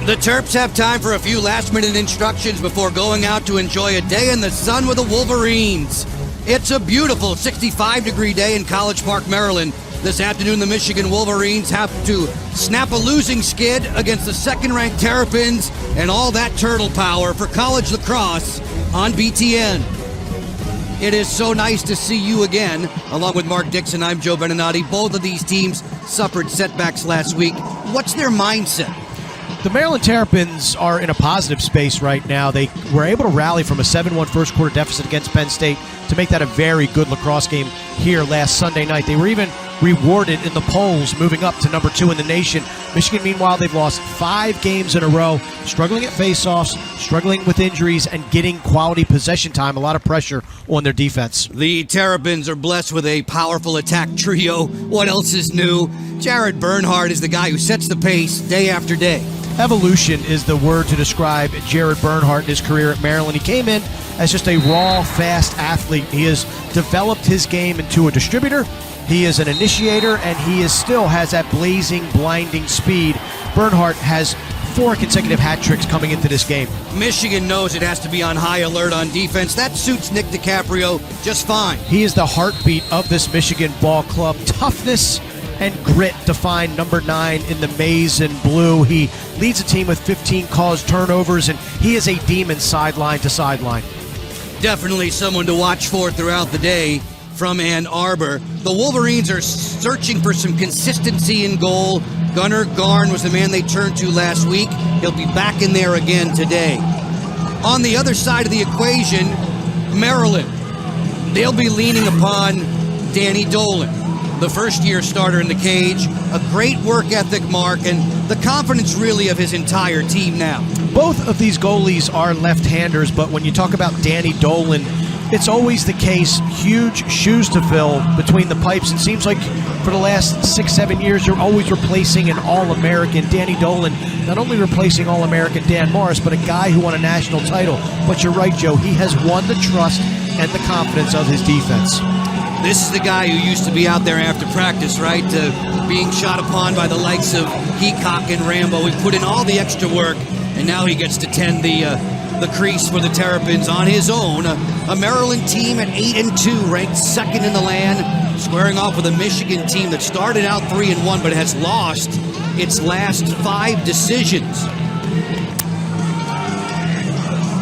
The Terps have time for a few last-minute instructions before going out to enjoy a day in the sun with the Wolverines. It's a beautiful 65-degree day in College Park, Maryland. This afternoon, the Michigan Wolverines have to snap a losing skid against the second-ranked Terrapins and all that turtle power for college lacrosse on BTN. It is so nice to see you again. Along with Mark Dixon, I'm Joe Beninati. Both of these teams suffered setbacks last week. What's their mindset? The Maryland Terrapins are in a positive space right now. They were able to rally from a 7-1 first quarter deficit against Penn State to make that a very good lacrosse game here last Sunday night. They were even rewarded in the polls, moving up to number 2 in the nation. Michigan, meanwhile, they've lost 5 games in a row, struggling at faceoffs, struggling with injuries, and getting quality possession time. A lot of pressure on their defense. The Terrapins are blessed with a powerful attack trio. What else is new? Jared Bernhardt is the guy who sets the pace day after day. Evolution is the word to describe Jared Bernhardt in his career at Maryland. He came in as just a raw, fast athlete. He has developed his game into a distributor. He is an initiator, and he still has that blazing, blinding speed. Bernhardt has 4 consecutive hat tricks coming into this game. Michigan knows it has to be on high alert on defense. That suits Nick DiCaprio just fine. He is the heartbeat of this Michigan ball club. Toughness and grit define number 9 in the maize and blue. He leads a team with 15 caused turnovers, and he is a demon sideline to sideline. Definitely someone to watch for throughout the day from Ann Arbor. The Wolverines are searching for some consistency in goal. Gunnar Garn was the man they turned to last week. He'll be back in there again today. On the other side of the equation, Maryland. They'll be leaning upon Danny Dolan, the first-year starter in the cage, a great work ethic, Mark, and the confidence really of his entire team now. Both of these goalies are left-handers, but when you talk about Danny Dolan, it's always the case, huge shoes to fill between the pipes. It seems like for the last 6-7 years, you're always replacing an All-American. Danny Dolan, not only replacing All-American Dan Morris, but a guy who won a national title. But you're right, Joe, he has won the trust and the confidence of his defense. This is the guy who used to be out there after practice, right? Being shot upon by the likes of Heacock and Rambo. He put in all the extra work, and now he gets to tend the crease for the Terrapins on his own. A Maryland team at 8-2, ranked 2nd in the land, squaring off with a Michigan team that started out 3-1, but has lost its last 5 decisions.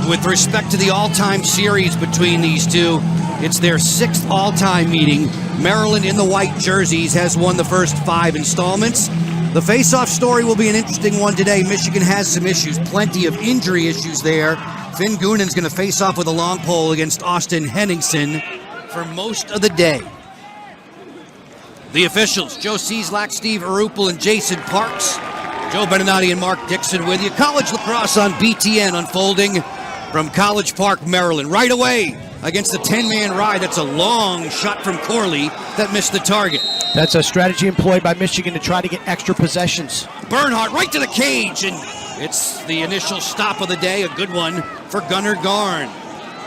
With respect to the all-time series between these two, it's their 6th all-time meeting. Maryland in the white jerseys has won the first 5 installments. The face-off story will be an interesting one today. Michigan has some issues, plenty of injury issues there. Finn Gunin's going to face off with a long pole against Austin Henningsen for most of the day. The officials, Joe Cieslak, Steve Arupel, and Jason Parks. Joe Beninati and Mark Dixon with you. College lacrosse on BTN unfolding from College Park, Maryland. Right away against the 10-man ride. That's a long shot from Corley that missed the target. That's a strategy employed by Michigan to try to get extra possessions. Bernhardt right to the cage, and it's the initial stop of the day, a good one for Gunnar Garn.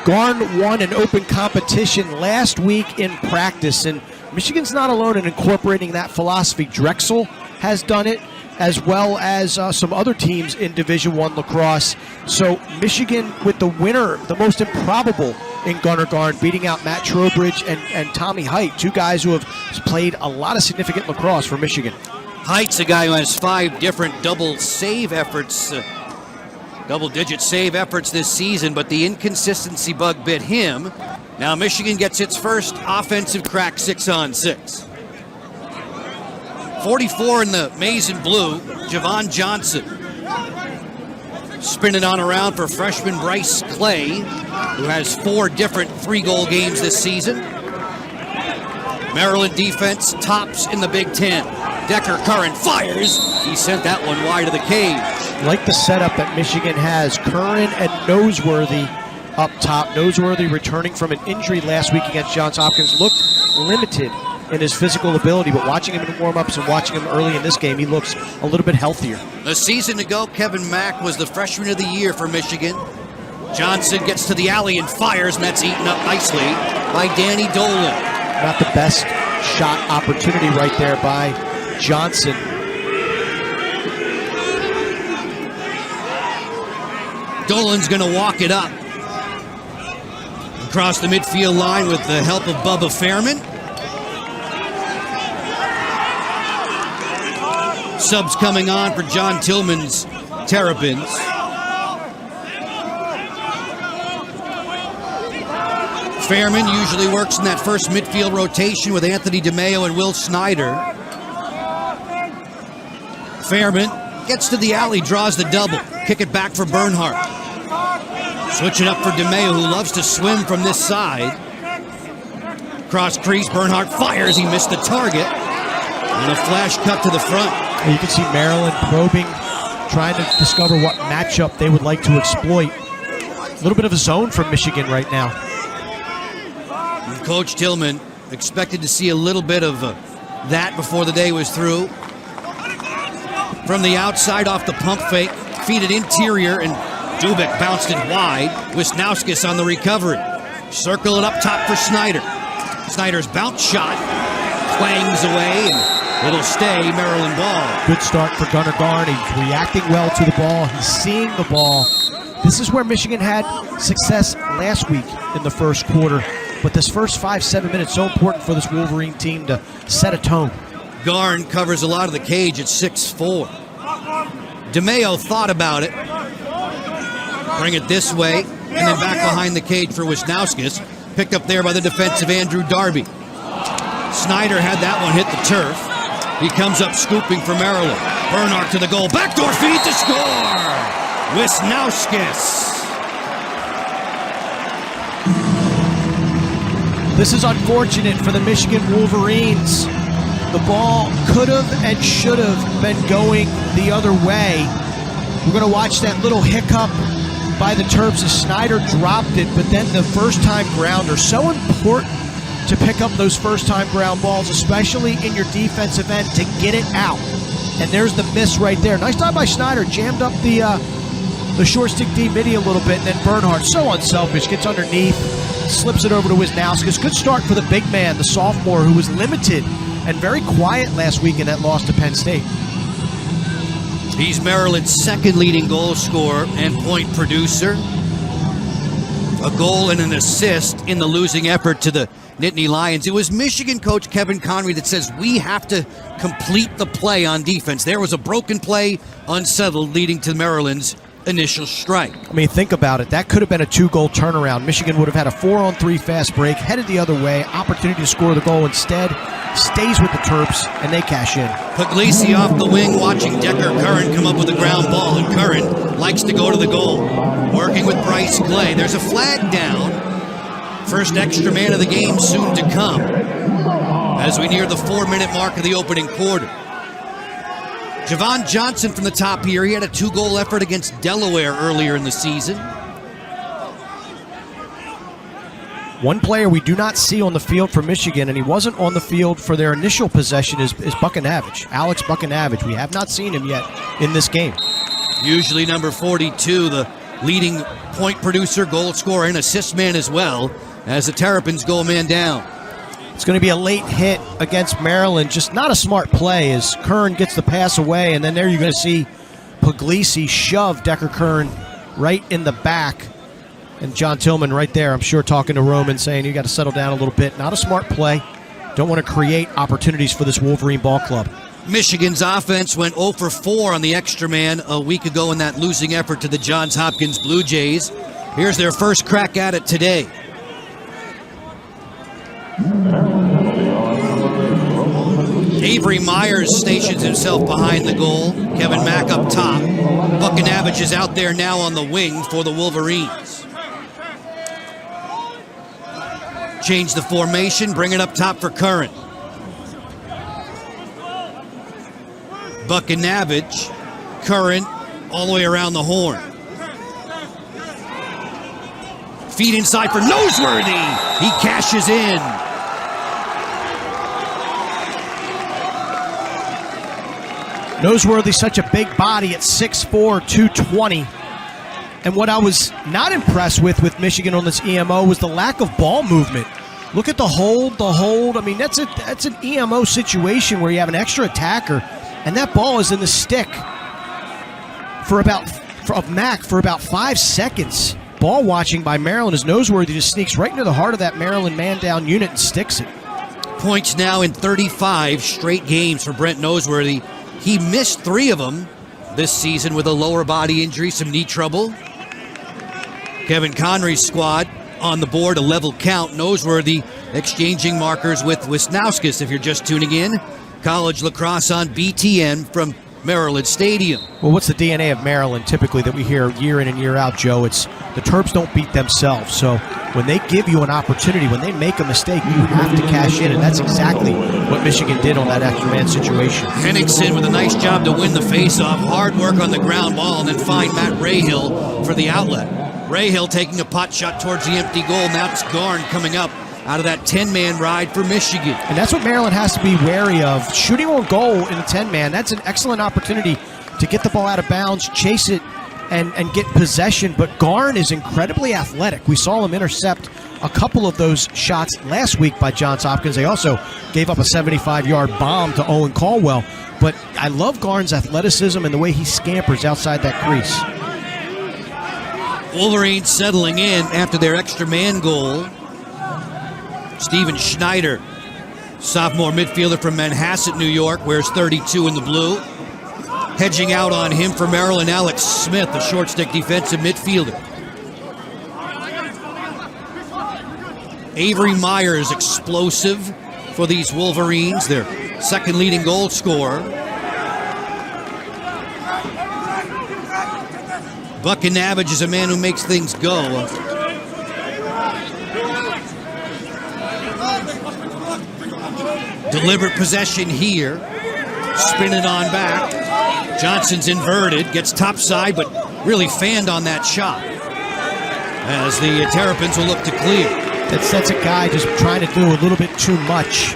Garn won an open competition last week in practice, and Michigan's not alone in incorporating that philosophy. Drexel has done it, as well as some other teams in Division I lacrosse. So Michigan with the winner, the most improbable in Gunnar Garn, beating out Matt Trowbridge and Tommy Height, 2 guys who have played a lot of significant lacrosse for Michigan. Height's a guy who has 5 different double-digit save efforts this season, but the inconsistency bug bit him. Now Michigan gets its first offensive crack 6-on-6. 44 in the maize and blue, Javon Johnson. Spinning on around for freshman Bryce Clay, who has 4 different 3-goal games this season. Maryland defense tops in the Big Ten. Decker Curran fires. He sent that one wide of the cage. Like the setup that Michigan has, Curran and Noseworthy up top. Noseworthy returning from an injury last week against Johns Hopkins looked limited in his physical ability, but watching him in warm-ups and watching him early in this game, he looks a little bit healthier. A season ago, Kevin Mack was the freshman of the year for Michigan. Johnson gets to the alley and fires, and that's eaten up nicely by Danny Dolan. Not the best shot opportunity right there by Johnson. Dolan's going to walk it up. Across the midfield line with the help of Bubba Fairman. Subs coming on for John Tillman's Terrapins. Fairman usually works in that first midfield rotation with Anthony DeMeo and Will Snyder. Fairman gets to the alley, draws the double. Kick it back for Bernhardt. Switch it up for DeMeo, who loves to swim from this side. Cross crease, Bernhardt fires. He missed the target. And a flash cut to the front. You can see Maryland probing, trying to discover what matchup they would like to exploit. A little bit of a zone from Michigan right now. And Coach Tillman expected to see a little bit of that before the day was through. From the outside off the pump fake, feed it interior, and Dubik bounced it wide. Wisnauskas on the recovery. Circle it up top for Snyder. Snyder's bounce shot clangs away, and it'll stay Maryland ball. Good start for Gunnar Garn. He's reacting well to the ball. He's seeing the ball. This is where Michigan had success last week in the first quarter. But this first 5-7 minutes so important for this Wolverine team to set a tone. Garn covers a lot of the cage at 6'4". DeMeo thought about it. Bring it this way, and then back behind the cage for Wisnauskas. Picked up there by the defensive Andrew Darby. Snyder had that one hit the turf. He comes up scooping for Maryland. Bernhardt to the goal. Backdoor feed to score! Wisnauskas. This is unfortunate for the Michigan Wolverines. The ball could have and should have been going the other way. We're going to watch that little hiccup by the Terps as Snyder dropped it, but then the first-time grounder. So important to pick up those first-time ground balls, especially in your defensive end, to get it out. And there's the miss right there. Nice job by Snyder. Jammed up the short stick D midi a little bit, and then Bernhardt, so unselfish, gets underneath, slips it over to Wisnauskas. Good start for the big man, the sophomore, who was limited and very quiet last week in that loss to Penn State. He's Maryland's second leading goal scorer and point producer. A goal and an assist in the losing effort to the Nittany Lions. It was Michigan coach Kevin Conroy that says we have to complete the play on defense. There was a broken play, unsettled, leading to Maryland's initial strike. I mean, think about it. That could have been a 2-goal turnaround. Michigan would have had a 4-on-3 fast break, headed the other way, opportunity to score the goal. Instead, stays with the Terps, and they cash in. Puglisi off the wing, watching Decker Curran come up with a ground ball, and Curran likes to go to the goal. Working with Bryce Clay. There's a flag down. First extra man of the game soon to come as we near the 4-minute mark of the opening quarter. Javon Johnson from the top here. He had a 2-goal effort against Delaware earlier in the season. One player we do not see on the field for Michigan, and he wasn't on the field for their initial possession, is Buckinavage, Alex Buckinavage. We have not seen him yet in this game. Usually number 42, the leading point producer, goal scorer, and assist man as well, as the Terrapins go man down. It's going to be a late hit against Maryland. Just not a smart play as Curran gets the pass away, and then there you're going to see Puglisi shove Decker Curran right in the back. And John Tillman right there, I'm sure, talking to Roman, saying you got to settle down a little bit. Not a smart play. Don't want to create opportunities for this Wolverine ball club. Michigan's offense went 0 for 4 on the extra man a week ago in that losing effort to the Johns Hopkins Blue Jays. Here's their first crack at it today. Avery Myers stations himself behind the goal. Kevin Mack up top. Buckinavage is out there now on the wing for the Wolverines. Change the formation, bring it up top for Curran. Buckinavage, Curran, all the way around the horn. Feed inside for Noseworthy. He cashes in. Noseworthy, such a big body at 6'4", 220. And what I was not impressed with Michigan on this EMO was the lack of ball movement. Look at the hold. I mean, that's an EMO situation where you have an extra attacker, and that ball is in the stick for of Mack for about 5 seconds. Ball watching by Maryland as Noseworthy just sneaks right into the heart of that Maryland man-down unit and sticks it. Points now in 35 straight games for Brent Noseworthy. He missed 3 of them this season with a lower body injury, some knee trouble. Kevin Conry's squad on the board, a level count. Noseworthy exchanging markers with Wisnauskas, if you're just tuning in. College lacrosse on BTN from Maryland Stadium. Well, what's the DNA of Maryland typically that we hear year in and year out, Joe? It's the Terps don't beat themselves. So when they give you an opportunity, when they make a mistake, you have to cash in, and that's exactly what Michigan did on that extra man situation. Henningsen with a nice job to win the faceoff. Hard work on the ground ball, and then find Matt Rahill for the outlet. Rahill taking a pot shot towards the empty goal. Now it's Garn coming up out of that 10-man ride for Michigan. And that's what Maryland has to be wary of. Shooting on goal in a 10-man, that's an excellent opportunity to get the ball out of bounds, chase it, and get possession. But Garn is incredibly athletic. We saw him intercept a couple of those shots last week by Johns Hopkins. They also gave up a 75-yard bomb to Owen Caldwell. But I love Garn's athleticism and the way he scampers outside that crease. Wolverines settling in after their extra man goal. Steven Schneider, sophomore midfielder from Manhasset, New York, wears 32 in the blue. Hedging out on him for Maryland, Alex Smith, a short stick defensive midfielder. Avery Myers, explosive for these Wolverines, their second leading goal scorer. Buckinavage is a man who makes things go. Deliberate possession here. Spin it on back. Johnson's inverted, gets topside, but really fanned on that shot. As the Terrapins will look to clear. That's a guy just trying to do a little bit too much.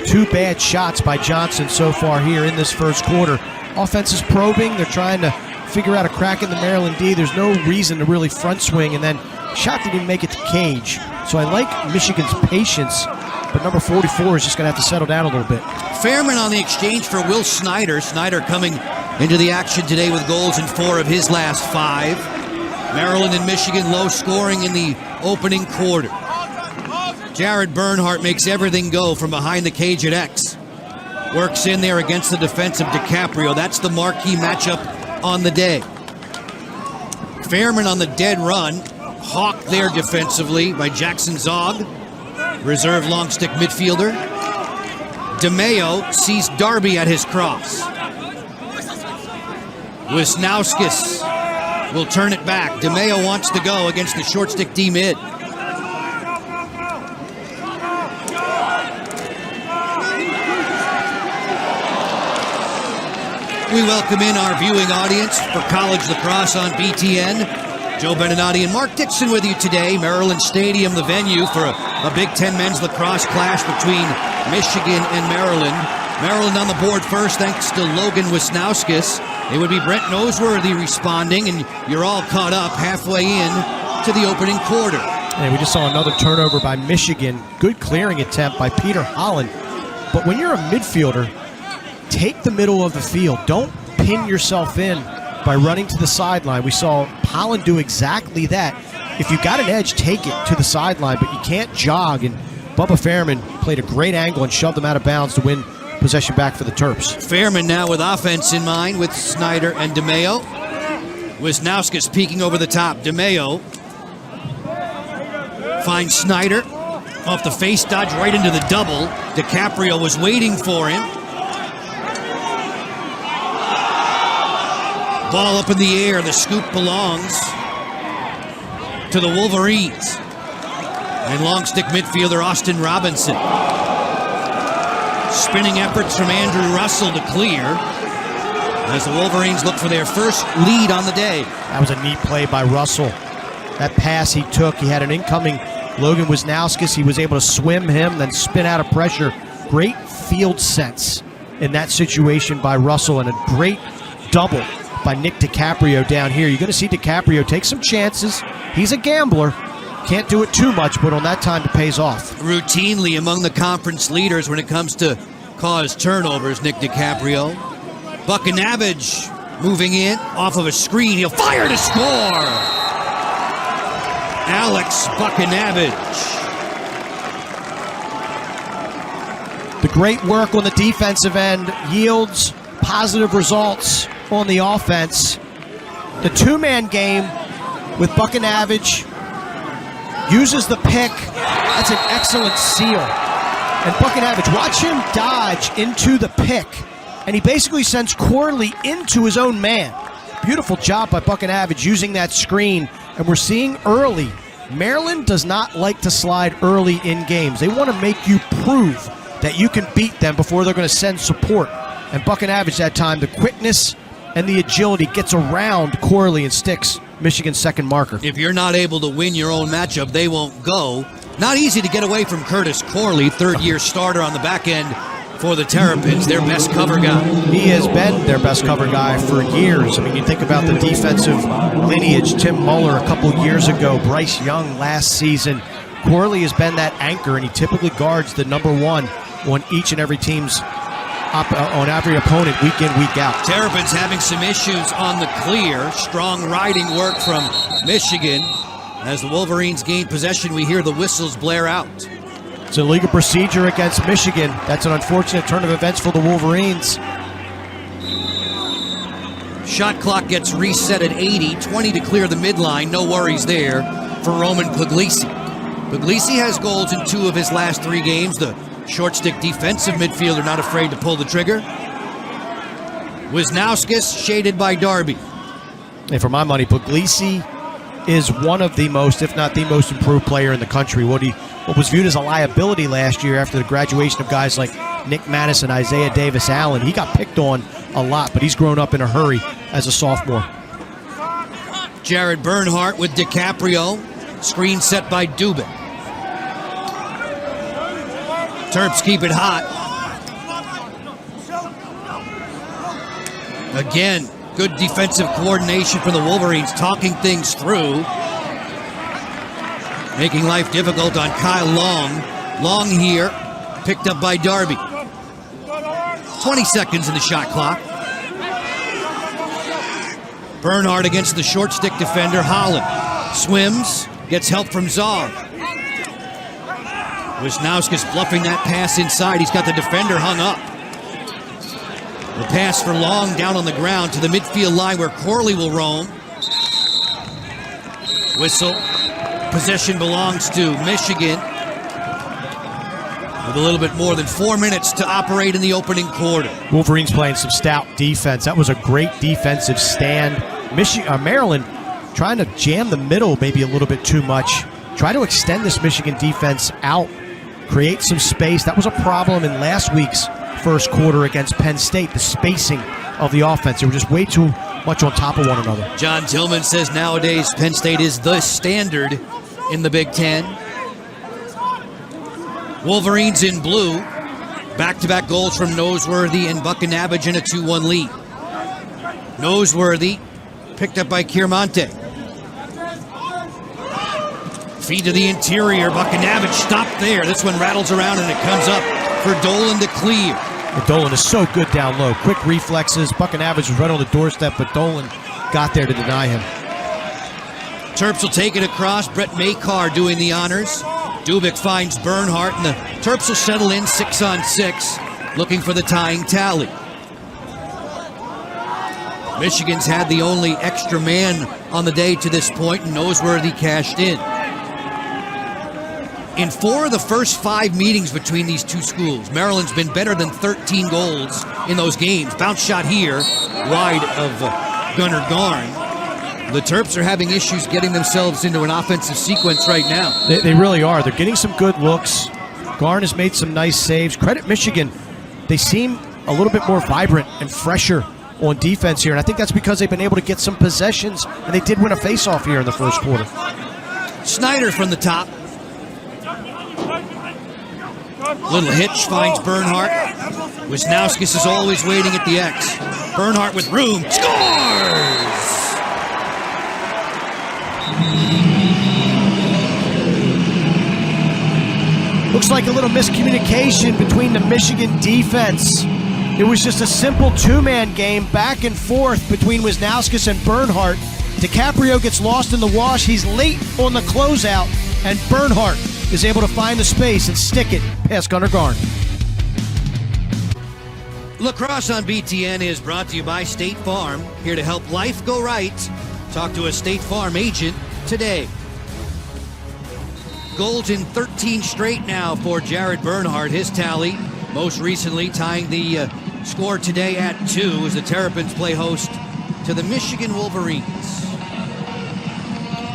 2 bad shots by Johnson so far here in this first quarter. Offense is probing. They're trying to figure out a crack in the Maryland D. There's no reason to really front swing, and then shot didn't make it to cage. So I like Michigan's patience. But number 44 is just going to have to settle down a little bit. Fairman on the exchange for Will Snyder. Snyder coming into the action today with goals in 4 of his last 5. Maryland and Michigan low scoring in the opening quarter. Jared Bernhardt makes everything go from behind the cage at X. Works in there against the defensive DiCaprio. That's the marquee matchup on the day. Fairman on the dead run. Hawked there defensively by Jackson Zog. Reserve long stick midfielder. DeMeo sees Darby at his cross. Wisnauskas will turn it back. DeMeo wants to go against the short stick D mid. We welcome in our viewing audience for college lacrosse on BTN. Joe Beninati and Mark Dixon with you today. Maryland Stadium, the venue for a Big Ten men's lacrosse clash between Michigan and Maryland. Maryland on the board first thanks to Logan Wisnauskas. It would be Brent Noseworthy responding, and you're all caught up halfway in to the opening quarter. And we just saw another turnover by Michigan. Good clearing attempt by Peter Holland. But when you're a midfielder, take the middle of the field. Don't pin yourself in by running to the sideline. We saw Holland do exactly that. If you've got an edge, take it to the sideline, but you can't jog. And Bubba Fairman played a great angle and shoved them out of bounds to win possession back for the Terps. Fairman now with offense in mind with Snyder and DeMeo. Wisnauskas peeking over the top. DeMeo finds Snyder off the face dodge right into the double. DiCaprio was waiting for him. Ball up in the air. The scoop belongs to the Wolverines. And long stick midfielder Austin Robinson. Spinning efforts from Andrew Russell to clear as the Wolverines look for their first lead on the day. That was a neat play by Russell. That pass he took, he had an incoming Logan Wisnauskas. He was able to swim him, then spin out of pressure. Great field sense in that situation by Russell, and a great double by Nick DiCaprio down here. You're going to see DiCaprio take some chances. He's a gambler. Can't do it too much, but on that time it pays off. Routinely among the conference leaders when it comes to cause turnovers, Nick DiCaprio. Buckinavage Moving in, off of a screen, he'll fire to score! Alex Buckinavage. The great work on the defensive end yields positive results on the offense. The two-man game with Buckinavage uses the pick. That's an excellent seal. And Buckinavage, watch him dodge into the pick. And he basically sends Corley into his own man. Beautiful job by Buckinavage using that screen. And we're seeing early, Maryland does not like to slide early in games. They want to make you prove that you can beat them before they're going to send support. And Buckinavage that time, the quickness and the agility gets around Corley and sticks Michigan's second marker. If you're not able to win your own matchup, they won't go. Not easy to get away from Curtis Corley, third-year starter on the back end for the Terrapins, their best cover guy. He has been their best cover guy for years. I mean, you think about the defensive lineage, Tim Muller a couple years ago, Bryce Young last season. Corley has been that anchor, and he typically guards the number one on each and every team's on every opponent week in, week out. Terrapins having some issues on the clear. Strong riding work from Michigan. As the Wolverines gain possession, we hear the whistles blare out. It's a legal procedure against Michigan. That's an unfortunate turn of events for the Wolverines. Shot clock gets reset at 80. 20 to clear the midline. No worries there for Roman Puglisi. Puglisi has goals in 2 of his last 3 games. The short stick defensive midfielder not afraid to pull the trigger. Wisnauskas shaded by Darby. And for my money, Puglisi is one of the most, if not the most improved player in the country. What was viewed as a liability last year after the graduation of guys like Nick Madison, Isaiah Davis-Allen. He got picked on a lot, but he's grown up in a hurry as a sophomore. Jared Bernhardt with DiCaprio. Screen set by Dubin. Terps keep it hot. Again, good defensive coordination for the Wolverines, talking things through. Making life difficult on Kyle Long. Long here, picked up by Darby. 20 seconds in the shot clock. Bernhardt against the short stick defender, Holland. Swims, gets help from Zog. Wisnauskas bluffing that pass inside. He's got the defender hung up. The pass for Long down on the ground to the midfield line where Corley will roam. Whistle. Possession belongs to Michigan. With a little bit more than 4 minutes to operate in the opening quarter. Wolverines playing some stout defense. That was a great defensive stand. Maryland trying to jam the middle maybe a little bit too much. Try to extend this Michigan defense out. Create some space. That was a problem in last week's first quarter against Penn State. The spacing of the offense. They were just way too much on top of one another. John Tillman says nowadays Penn State is the standard in the Big Ten. Wolverines in blue. Back-to-back goals from Noseworthy and Buckinavage in a 2-1 lead. Noseworthy picked up by Kiermonte. Feed to the interior. Buckinavage stopped there. This one rattles around and it comes up for Dolan to clear. Dolan is so good down low. Quick reflexes. Buckinavage was right on the doorstep, but Dolan got there to deny him. Terps will take it across. Brett Makar doing the honors. Dubik finds Bernhardt, and the Terps will settle in 6-on-6, looking for the tying tally. Michigan's had the only extra man on the day to this point, and Noseworthy cashed in. In 4 of the first 5 meetings between these two schools, Maryland's been better than 13 goals in those games. Bounce shot here, wide of Gunnar Garn. The Terps are having issues getting themselves into an offensive sequence right now. They really are. They're getting some good looks. Garn has made some nice saves. Credit Michigan. They seem a little bit more vibrant and fresher on defense here, and I think that's because they've been able to get some possessions, and they did win a faceoff here in the first quarter. Snyder from the top. Little hitch finds Bernhardt. Wisnauskas is always waiting at the X. Bernhardt with room. Scores! Looks like a little miscommunication between the Michigan defense It was just a simple two-man game back and forth between Wisnauskas and Bernhardt. DiCaprio gets lost in the wash. He's late on the closeout, and Bernhardt is able to find the space and stick it past Gunnar Garn. Lacrosse on BTN is brought to you by State Farm, here to help life go right. Talk to a State Farm agent today. Goals in 13 straight now for Jared Bernhardt, his tally. Most recently tying the score today at 2 as the Terrapins play host to the Michigan Wolverines.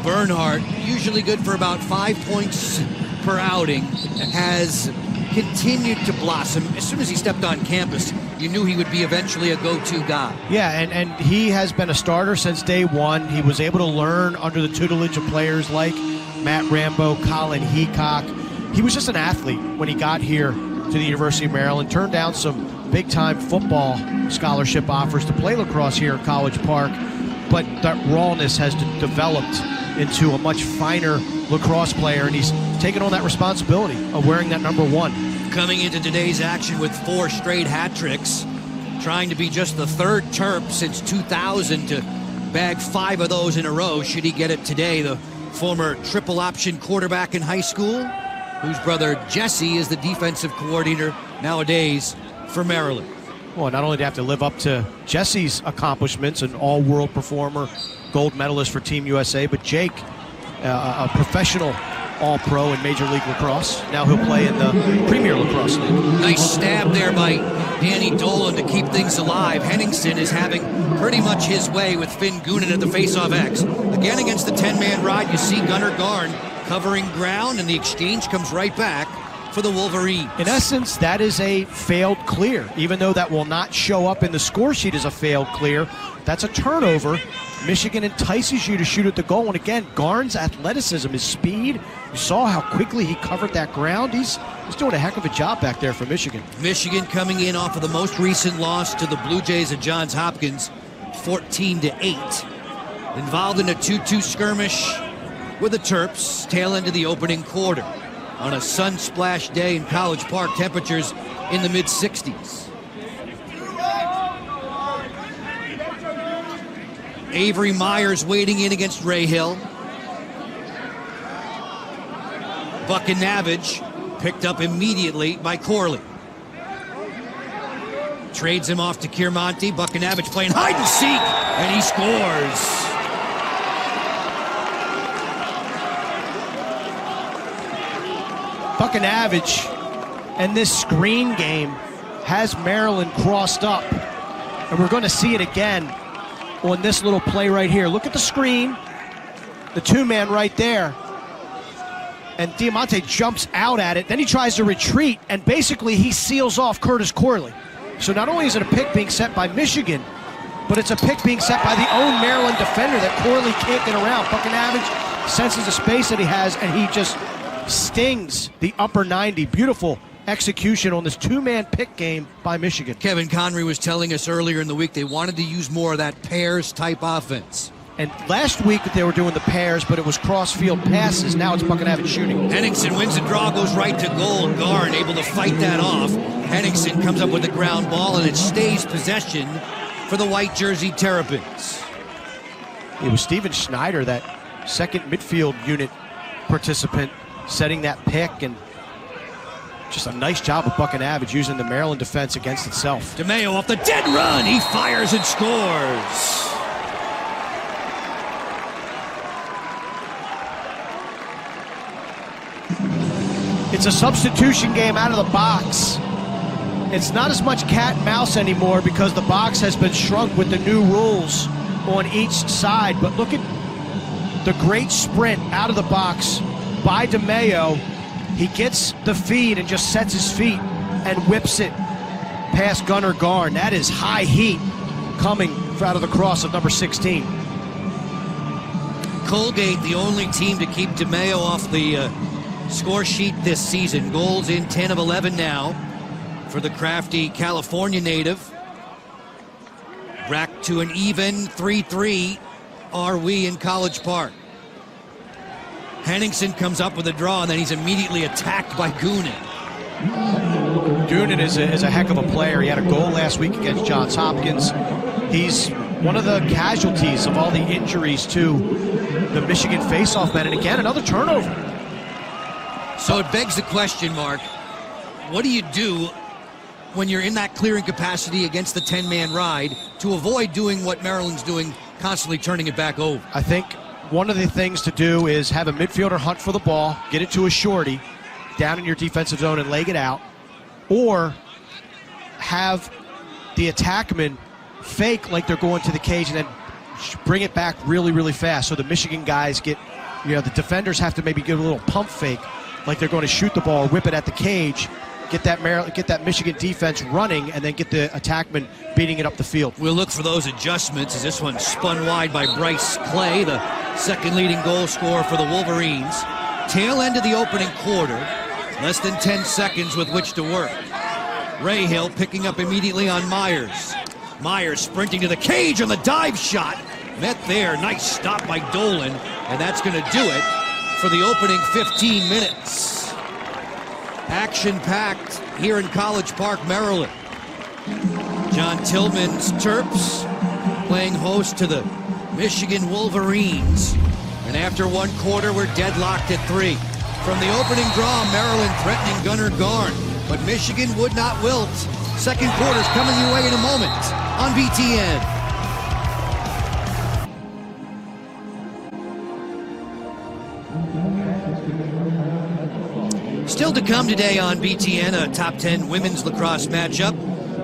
Bernhardt, usually good for about 5 points per outing, has continued to blossom. As soon as he stepped on campus, you knew he would be eventually a go-to guy. Yeah, and he has been a starter since day one. He was able to learn under the tutelage of players like Matt Rambo, Colin Heacock. He was just an athlete when he got here to the University of Maryland, turned down some big-time football scholarship offers to play lacrosse here at College Park, but that rawness has developed into a much finer lacrosse player, and he's taken on that responsibility of wearing that number 1. Coming into today's action with 4 straight hat tricks, trying to be just the third Terp since 2000 to bag 5 of those in a row. Should he get it today, the former triple option quarterback in high school, whose brother Jesse is the defensive coordinator nowadays for Maryland. Well, not only do you have to live up to Jesse's accomplishments, an all-world performer, gold medalist for Team USA, but Jake, a professional all-pro in Major League Lacrosse. Now he'll play in the Premier Lacrosse League. Nice stab there by Danny Dolan to keep things alive. Henningsen is having pretty much his way with Finn Goonan at the face-off X. Again against the 10-man ride, you see Gunnar Garn covering ground, and the exchange comes right back for the Wolverines. In essence, that is a failed clear. Even though that will not show up in the score sheet as a failed clear, that's a turnover. Michigan entices you to shoot at the goal, and again, Garn's athleticism, his speed, you saw how quickly he covered that ground. He's doing a heck of a job back there for Michigan. Michigan coming in off of the most recent loss to the Blue Jays at Johns Hopkins, 14-8. Involved in a 2-2 skirmish with the Terps, tail end of the opening quarter. On a sun-splashed day in College Park, temperatures in the mid-60s. Avery Myers waiting in against Ray Hill. Buckinavage picked up immediately by Corley. Trades him off to Kiermonte. Buckinavage playing hide and seek, and he scores. Buckinavage and this screen game has Maryland crossed up, and we're going to see it again on this little play right here. Look at the screen, the 2-man right there, and Diamante jumps out at it. Then he tries to retreat, and basically he seals off Curtis Corley. So not only is it a pick being set by Michigan, but it's a pick being set by the own Maryland defender that Corley can't get around. Buckinavage senses the space that he has, and he just stings the upper 90. Beautiful execution on this 2-man pick game by Michigan. Kevin Conry was telling us earlier in the week they wanted to use more of that pairs type offense. And last week they were doing the pairs, but it was cross-field passes. Now it's Buckinavage shooting. Henningsen wins the draw, goes right to goal. Garn able to fight that off. Henningsen comes up with the ground ball, and it stays possession for the white jersey Terrapins. It was Steven Schneider, that second midfield unit participant, setting that pick, and just a nice job of Buckinavage using the Maryland defense against itself. DeMeo off the dead run. He fires and scores. It's a substitution game out of the box. It's not as much cat and mouse anymore because the box has been shrunk with the new rules on each side. But look at the great sprint out of the box by DeMeo. He gets the feed and just sets his feet and whips it past Gunnar Garn. That is high heat coming out of the cross of number 16. Colgate, the only team to keep DeMeo off the score sheet this season. Goals in 10 of 11 now for the crafty California native. Back to an even 3-3 are we in College Park. Henningsen comes up with a draw, and then he's immediately attacked by Goonan. Goonan is a heck of a player. He had a goal last week against Johns Hopkins. He's one of the casualties of all the injuries to the Michigan faceoff men. And again, another turnover. So it begs the question, Mark, what do you do when you're in that clearing capacity against the 10-man ride to avoid doing what Maryland's doing, constantly turning it back over? I think one of the things to do is have a midfielder hunt for the ball, get it to a shorty down in your defensive zone and leg it out, or have the attackman fake like they're going to the cage and then bring it back really, really fast. So the Michigan guys get, the defenders have to maybe give a little pump fake like they're going to shoot the ball or whip it at the cage, get that Michigan defense running, and then get the attackman beating it up the field. We'll look for those adjustments as this one spun wide by Bryce Clay, the second leading goal scorer for the Wolverines. Tail end of the opening quarter, less than 10 seconds with which to work. Rahill picking up immediately on Myers. Myers sprinting to the cage on the dive shot. Met there, nice stop by Dolan, and that's going to do it for the opening 15 minutes. Action-packed here in College Park, Maryland. John Tillman's Terps playing host to the Michigan Wolverines. And after one quarter, we're deadlocked at 3. From the opening draw, Maryland threatening Gunnar Garn, but Michigan would not wilt. Second quarter's coming your way in a moment on BTN. Still to come today on BTN, a top 10 women's lacrosse matchup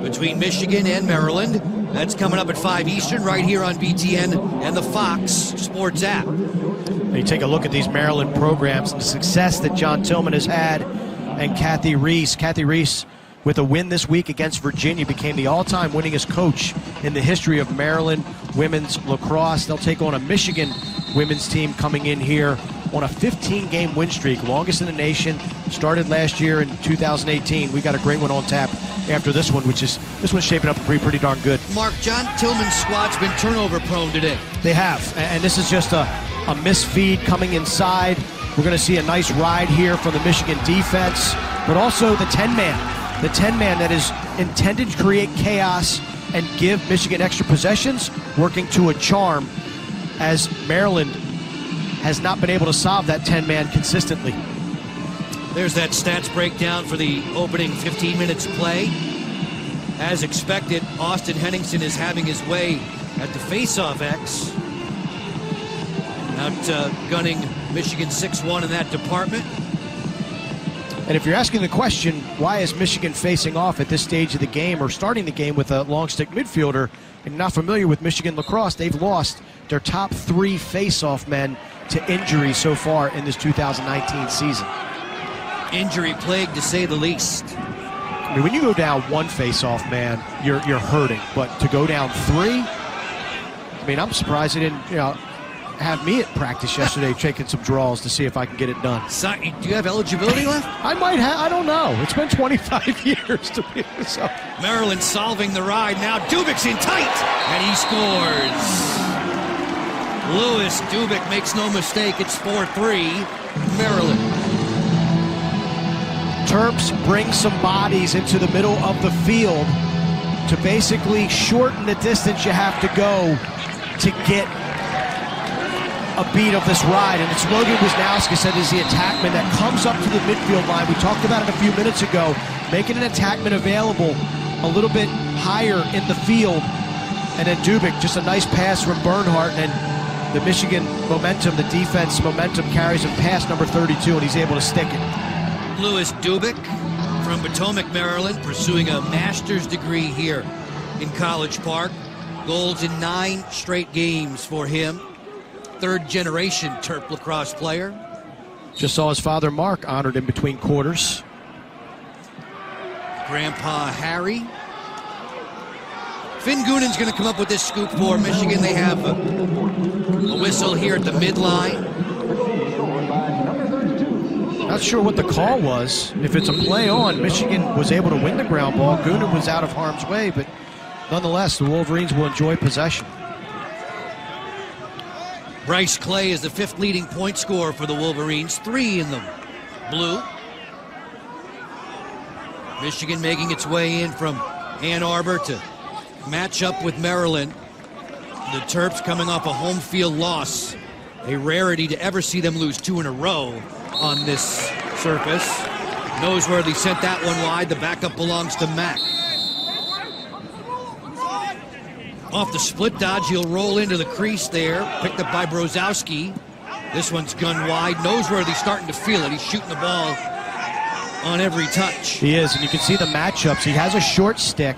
between Michigan and Maryland. That's coming up at 5 Eastern right here on BTN and the Fox Sports app. You take a look at these Maryland programs and the success that John Tillman has had, and Kathy Reese. Kathy Reese, with a win this week against Virginia, became the all-time winningest coach in the history of Maryland women's lacrosse. They'll take on a Michigan women's team coming in here on a 15-game win streak, longest in the nation. Started last year in 2018. We got a great one on tap after this one, this one's shaping up to be pretty darn good. Mark, John Tillman's squad's been turnover prone today. They have, and this is just a misfeed coming inside. We're going to see a nice ride here from the Michigan defense, but also the 10-man. The 10-man that is intended to create chaos and give Michigan extra possessions, working to a charm, as Maryland has not been able to solve that 10-man consistently. There's that stats breakdown for the opening 15 minutes play. As expected, Austin Henningsen is having his way at the face-off X. Outgunning Michigan 6-1 in that department. And if you're asking the question, why is Michigan facing off at this stage of the game or starting the game with a long stick midfielder, and not familiar with Michigan lacrosse, they've lost their top 3 face-off men to injury so far in this 2019 season. Injury plague, to say the least. I mean, when you go down 1 face-off man, you're hurting. But to go down 3, I mean, I'm surprised they didn't, have me at practice yesterday taking some draws to see if I can get it done. So, do you have eligibility left? I might have. I don't know. It's been 25 years to be so. Maryland solving the ride. Now Dubik's in tight, and he scores. Lewis Dubik makes no mistake. It's 4-3, Maryland. Terps bring some bodies into the middle of the field to basically shorten the distance you have to go to get a beat of this ride. And it's Logan Wisnowski said is the attackman that comes up to the midfield line. We talked about it a few minutes ago, making an attackman available a little bit higher in the field. And then Dubik, just a nice pass from Bernhardt, and the Michigan momentum, the defense momentum carries him past number 32, and he's able to stick it. Lewis Dubik from Potomac, Maryland, pursuing a master's degree here in College Park. Goals in 9 straight games for him. Third-generation Terp lacrosse player. Just saw his father, Mark, honored in between quarters. Grandpa Harry. Finn Goonan's going to come up with this scoop for Michigan. They have a whistle here at the midline. Not sure what the call was. If it's a play on, Michigan was able to win the ground ball. Goonan was out of harm's way, but nonetheless, the Wolverines will enjoy possession. Bryce Clay is the 5th leading point scorer for the Wolverines, 3 in the blue. Michigan making its way in from Ann Arbor to match up with Maryland. The Terps coming off a home field loss. A rarity to ever see them lose 2 in a row on this surface. Noseworthy sent that one wide. The backup belongs to Mack. Off the split dodge, he'll roll into the crease there. Picked up by Brozowski. This one's gun wide. Noseworthy starting to feel it. He's shooting the ball on every touch. He is, and you can see the matchups. He has a short stick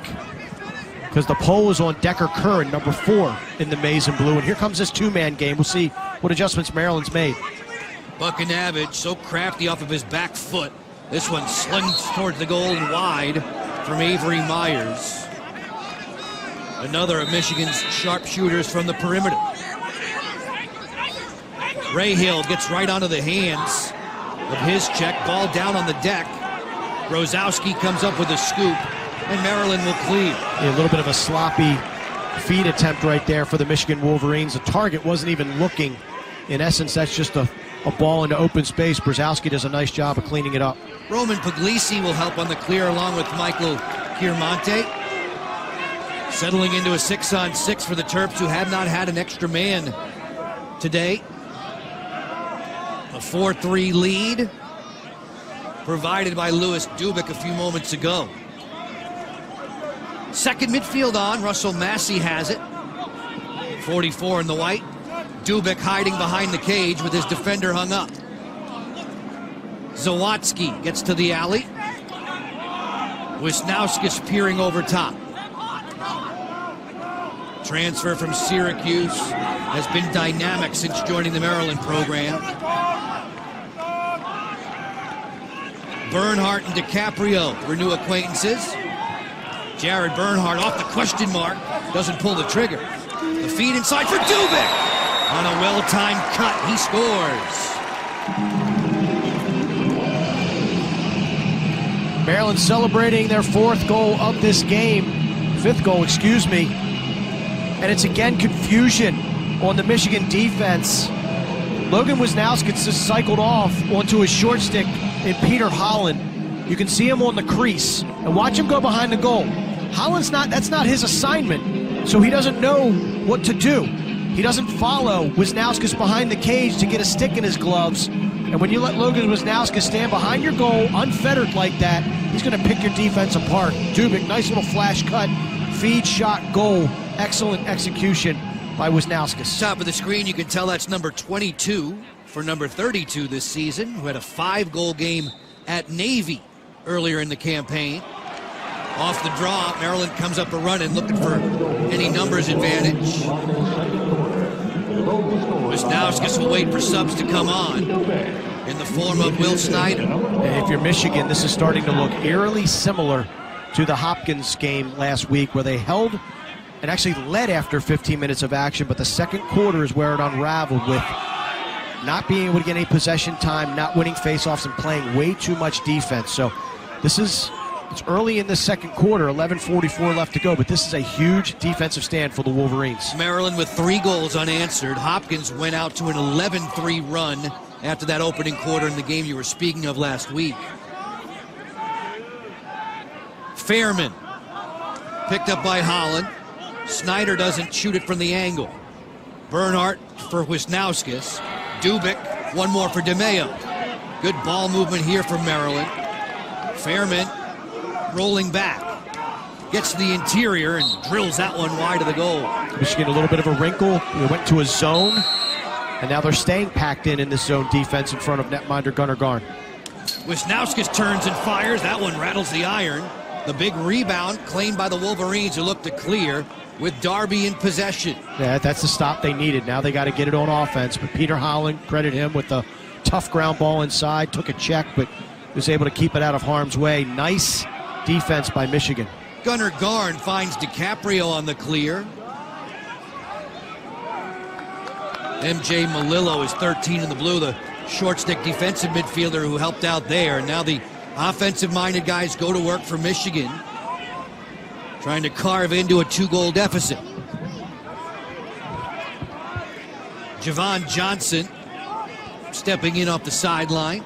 because the pole is on Decker Curran, number 4 in the maize and blue. And here comes this 2-man game. We'll see what adjustments Maryland's made. Buckinavage so crafty off of his back foot. This one slings towards the goal and wide from Avery Myers. Another of Michigan's sharpshooters from the perimeter. Rahill gets right onto the hands of his check. Ball down on the deck. Brozowski comes up with a scoop, and Maryland will clear. A little bit of a sloppy feed attempt right there for the Michigan Wolverines. The target wasn't even looking. In essence, that's just a ball into open space. Brozowski does a nice job of cleaning it up. Roman Puglisi will help on the clear along with Michael Chiarmonte. Settling into a 6-on-6 for the Terps, who have not had an extra man today. A 4-3 lead provided by Louis Dubik a few moments ago. Second midfield on, Russell Massey has it. 44 in the white. Dubik hiding behind the cage with his defender hung up. Zawadzki gets to the alley. Wisnauskas peering over top. Transfer from Syracuse has been dynamic since joining the Maryland program. Bernhardt and DiCaprio renew acquaintances. Jared Bernhardt off the question mark, doesn't pull the trigger. The feed inside for Dubik. On a well-timed cut, he scores. Maryland celebrating their 4th goal of this game. 5th goal, excuse me. And it's again confusion on the Michigan defense. Logan Wisnauskas just cycled off onto his short stick in Peter Holland. You can see him on the crease. And watch him go behind the goal. That's not his assignment, so he doesn't know what to do. He doesn't follow Wisnauskas behind the cage to get a stick in his gloves. And when you let Logan Wisnauskas stand behind your goal, unfettered like that, he's going to pick your defense apart. Dubik, nice little flash cut, feed, shot, goal. Excellent execution by Wisnauskas. Top of the screen, you can tell that's number 22 for number 32 this season, who had a 5-goal game at Navy earlier in the campaign. Off the draw, Maryland comes up a running, looking for any numbers advantage. Wisnauskas will wait for subs to come on in the form of Will Snyder. And if you're Michigan, this is starting to look eerily similar to the Hopkins game last week, where they held and actually led after 15 minutes of action, but the second quarter is where it unraveled with not being able to get any possession time, not winning faceoffs, and playing way too much defense. So it's early in the second quarter, 11:44 left to go, but this is a huge defensive stand for the Wolverines. Maryland with 3 goals unanswered. Hopkins went out to an 11-3 run after that opening quarter in the game you were speaking of last week. Fairman picked up by Holland. Snyder doesn't shoot it from the angle. Bernhardt for Wisnauskas. Dubik, one more for DeMeo. Good ball movement here from Maryland. Fairman rolling back. Gets to the interior and drills that one wide of the goal. Michigan a little bit of a wrinkle. They went to a zone, and now they're staying packed in this zone defense in front of netminder Gunnar Garn. Wisnauskas turns and fires. That one rattles the iron. The big rebound claimed by the Wolverines, who look to clear with Darby in possession. Yeah, that's the stop they needed. Now they got to get it on offense. But Peter Holland, credit him with the tough ground ball inside. Took a check, but was able to keep it out of harm's way. Nice defense by Michigan. Gunnar Garn finds DiCaprio on the clear. MJ Malillo is 13 in the blue, the short stick defensive midfielder who helped out there. Now the offensive-minded guys go to work for Michigan, trying to carve into a 2-goal deficit. Javon Johnson stepping in off the sideline.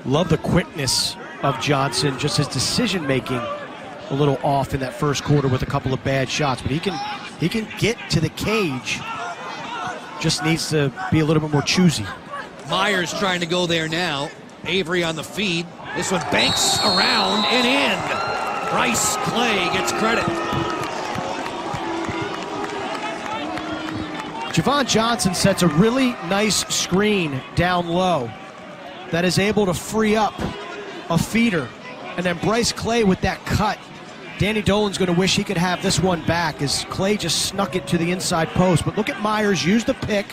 Love the quickness of Johnson. Just his decision making a little off in that first quarter with a couple of bad shots, but he can get to the cage. Just needs to be a little bit more choosy. Myers trying to go there now. Avery on the feed. This one banks around and in. Bryce Clay gets credit. Javon Johnson sets a really nice screen down low that is able to free up a feeder. And then Bryce Clay with that cut. Danny Dolan's going to wish he could have this one back as Clay just snuck it to the inside post. But look at Myers use the pick,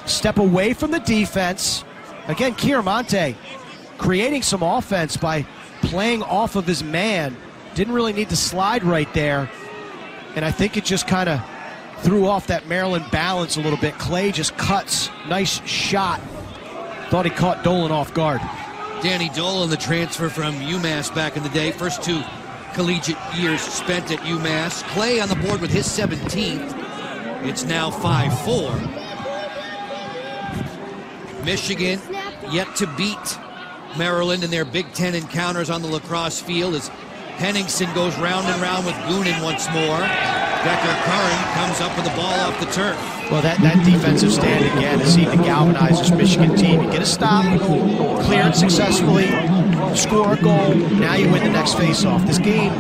step away from the defense. Again, Chiaramonte creating some offense by playing off of his man. Didn't really need to slide right there. And I think it just kind of threw off that Maryland balance a little bit. Clay just cuts. Nice shot. Thought he caught Dolan off guard. Danny Dolan, the transfer from UMass back in the day. First 2 collegiate years spent at UMass. Clay on the board with his 17th. It's now 5-4. Michigan yet to beat Maryland in their Big Ten encounters on the lacrosse field as Henningsen goes round and round with Goonan once more. Becker Curran comes up with the ball off the turf. Well, that defensive stand again is seen to galvanize this Michigan team. You get a stop, clear it successfully, score a goal, now you win the next face-off. This game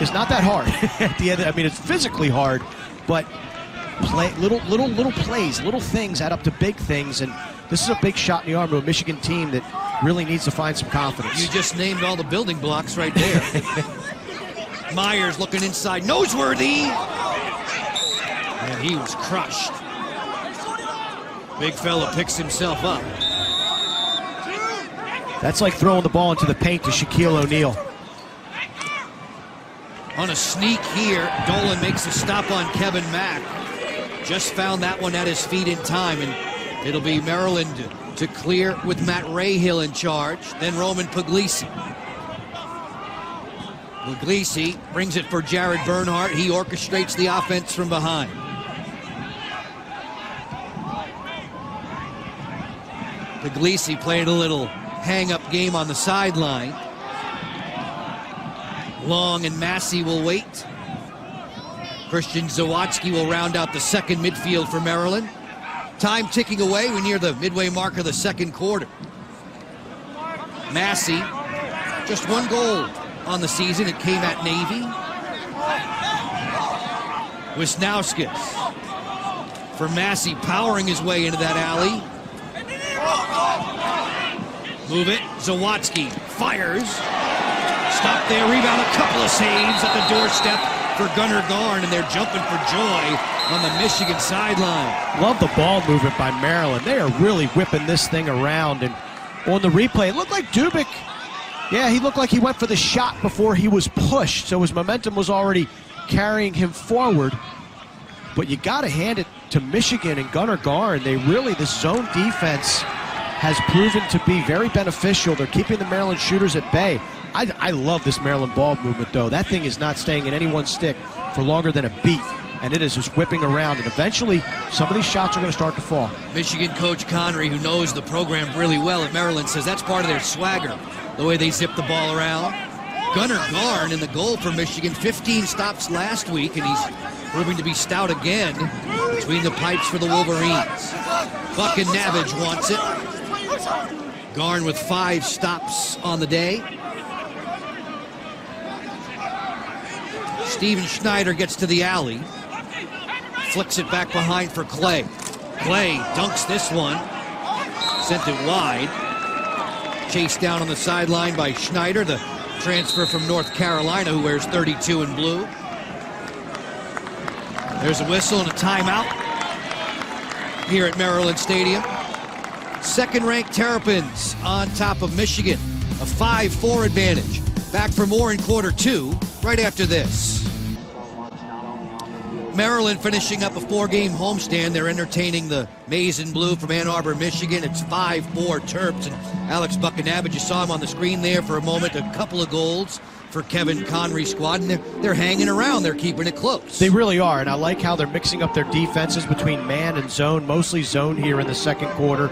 is not that hard at the end. I mean, it's physically hard, but little plays, little things add up to big things, and this is a big shot in the arm to a Michigan team that really needs to find some confidence. You just named all the building blocks right there. Myers looking inside, Noseworthy, and he was crushed. Big fella picks himself up. That's like throwing the ball into the paint to Shaquille O'Neal. On a sneak here, Dolan makes a stop on Kevin Mack. Just found that one at his feet in time, and it'll be Maryland to clear with Matt Rahill in charge. Then Roman Puglisi. Puglisi brings it for Jared Bernhardt. He orchestrates the offense from behind. Puglisi playing a little hang-up game on the sideline. Long and Massey will wait. Christian Zawadzki will round out the second midfield for Maryland. Time ticking away. We're near the midway mark of the second quarter. Massey, just 1 goal on the season. It came at Navy. Wisnauskas for Massey, powering his way into that alley. Move it. Zawadzki fires. Stop there. Rebound. A couple of saves at the doorstep for Gunnar Garn, and they're jumping for joy on the Michigan sideline. Love the ball movement by Maryland. They are really whipping this thing around. And on the replay, it looked like Dubik. Yeah, he looked like he went for the shot before he was pushed, so his momentum was already carrying him forward. But you got to hand it to Michigan and Gunnar Garn. They really, the zone defense has proven to be very beneficial. They're keeping the Maryland shooters at bay. I love this Maryland ball movement, though. That thing is not staying in any one stick for longer than a beat, and it is just whipping around, and eventually some of these shots are going to start to fall. Michigan coach Connery, who knows the program really well at Maryland, says that's part of their swagger, the way they zip the ball around. Gunnar Garn in the goal for Michigan, 15 stops last week, and he's proving to be stout again between the pipes for the Wolverines. Buck and Navage wants it. Garn with 5 stops on the day. Steven Schneider gets to the alley. Flicks it back behind for Clay. Clay dunks this one. Sent it wide. Chased down on the sideline by Schneider, the transfer from North Carolina, who wears 32 in blue. There's a whistle and a timeout here at Maryland Stadium. Second-ranked Terrapins on top of Michigan. A 5-4 advantage. Back for more in quarter 2, right after this. Maryland finishing up a 4-game homestand. They're entertaining the Maize and Blue from Ann Arbor, Michigan. It's 5-4 Terps, and Alex Buckinabage, you saw him on the screen there for a moment. A couple of goals for Kevin Connery's squad, and they're hanging around. They're keeping it close. They really are, and I like how they're mixing up their defenses between man and zone, mostly zone here in the second quarter.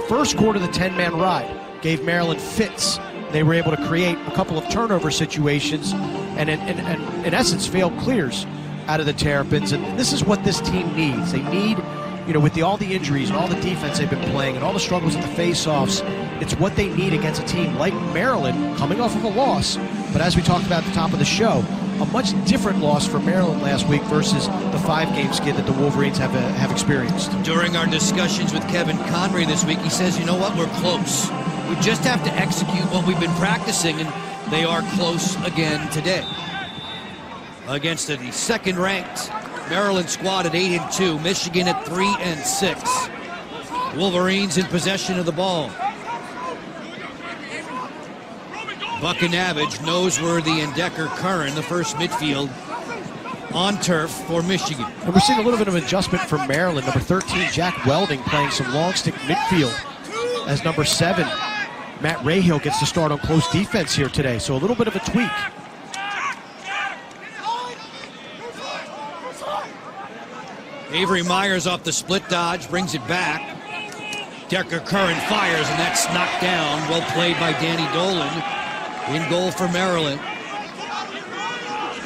First quarter, the 10-man ride gave Maryland fits They were able to create a couple of turnover situations and in essence failed clears out of the Terrapins. And this is what this team needs. They need, with all the injuries and all the defense they've been playing and all the struggles at the face-offs, it's what they need against a team like Maryland, coming off of a loss. But as we talked about at the top of the show, a much different loss for Maryland last week versus the 5-game skid that the Wolverines have experienced. During our discussions with Kevin Conry this week, he says, you know what, we're close. We just have to execute what we've been practicing, and they are close again today. Against the second-ranked Maryland squad at 8-2, Michigan at 3-6. Wolverines in possession of the ball. Buckinavage, Noseworthy, and Decker-Curran, the first midfield on turf for Michigan. And we're seeing a little bit of adjustment from Maryland. Number 13, Jack Welding, playing some long stick midfield as number 7. Matt Rahill gets to start on close defense here today, so a little bit of a tweak. Avery Myers off the split dodge, brings it back. Decker-Curran fires, and that's knocked down. Well played by Danny Dolan. In goal for Maryland,